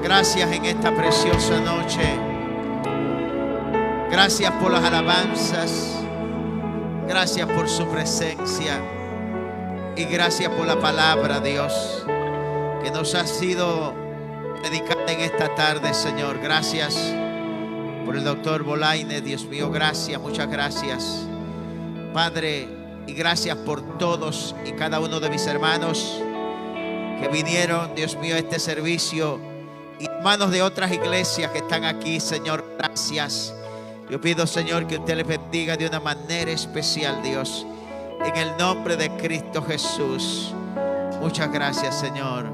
Gracias en esta preciosa noche. Gracias por las alabanzas. Gracias por su presencia. Y gracias por la palabra, Dios, que nos ha sido dedicada en esta tarde, Señor. Gracias por el doctor Bolaine, Dios mío. Gracias, muchas gracias, Padre. Y gracias por todos y cada uno de mis hermanos que vinieron, Dios mío, a este servicio. Y hermanos de otras iglesias que están aquí, Señor, gracias. Yo pido, Señor, que usted les bendiga de una manera especial, Dios, en el nombre de Cristo Jesús. Muchas gracias, Señor.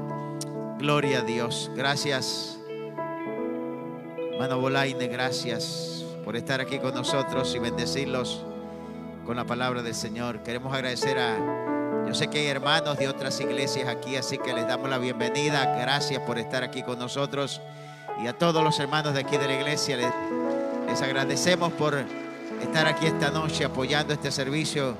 Gloria a Dios. Gracias, hermano Bolaine, gracias por estar aquí con nosotros y bendecirlos con la palabra del Señor. Queremos agradecer yo sé que hay hermanos de otras iglesias aquí, así que les damos la bienvenida. Gracias por estar aquí con nosotros. Y a todos los hermanos de aquí de la iglesia les agradecemos por estar aquí esta noche apoyando este servicio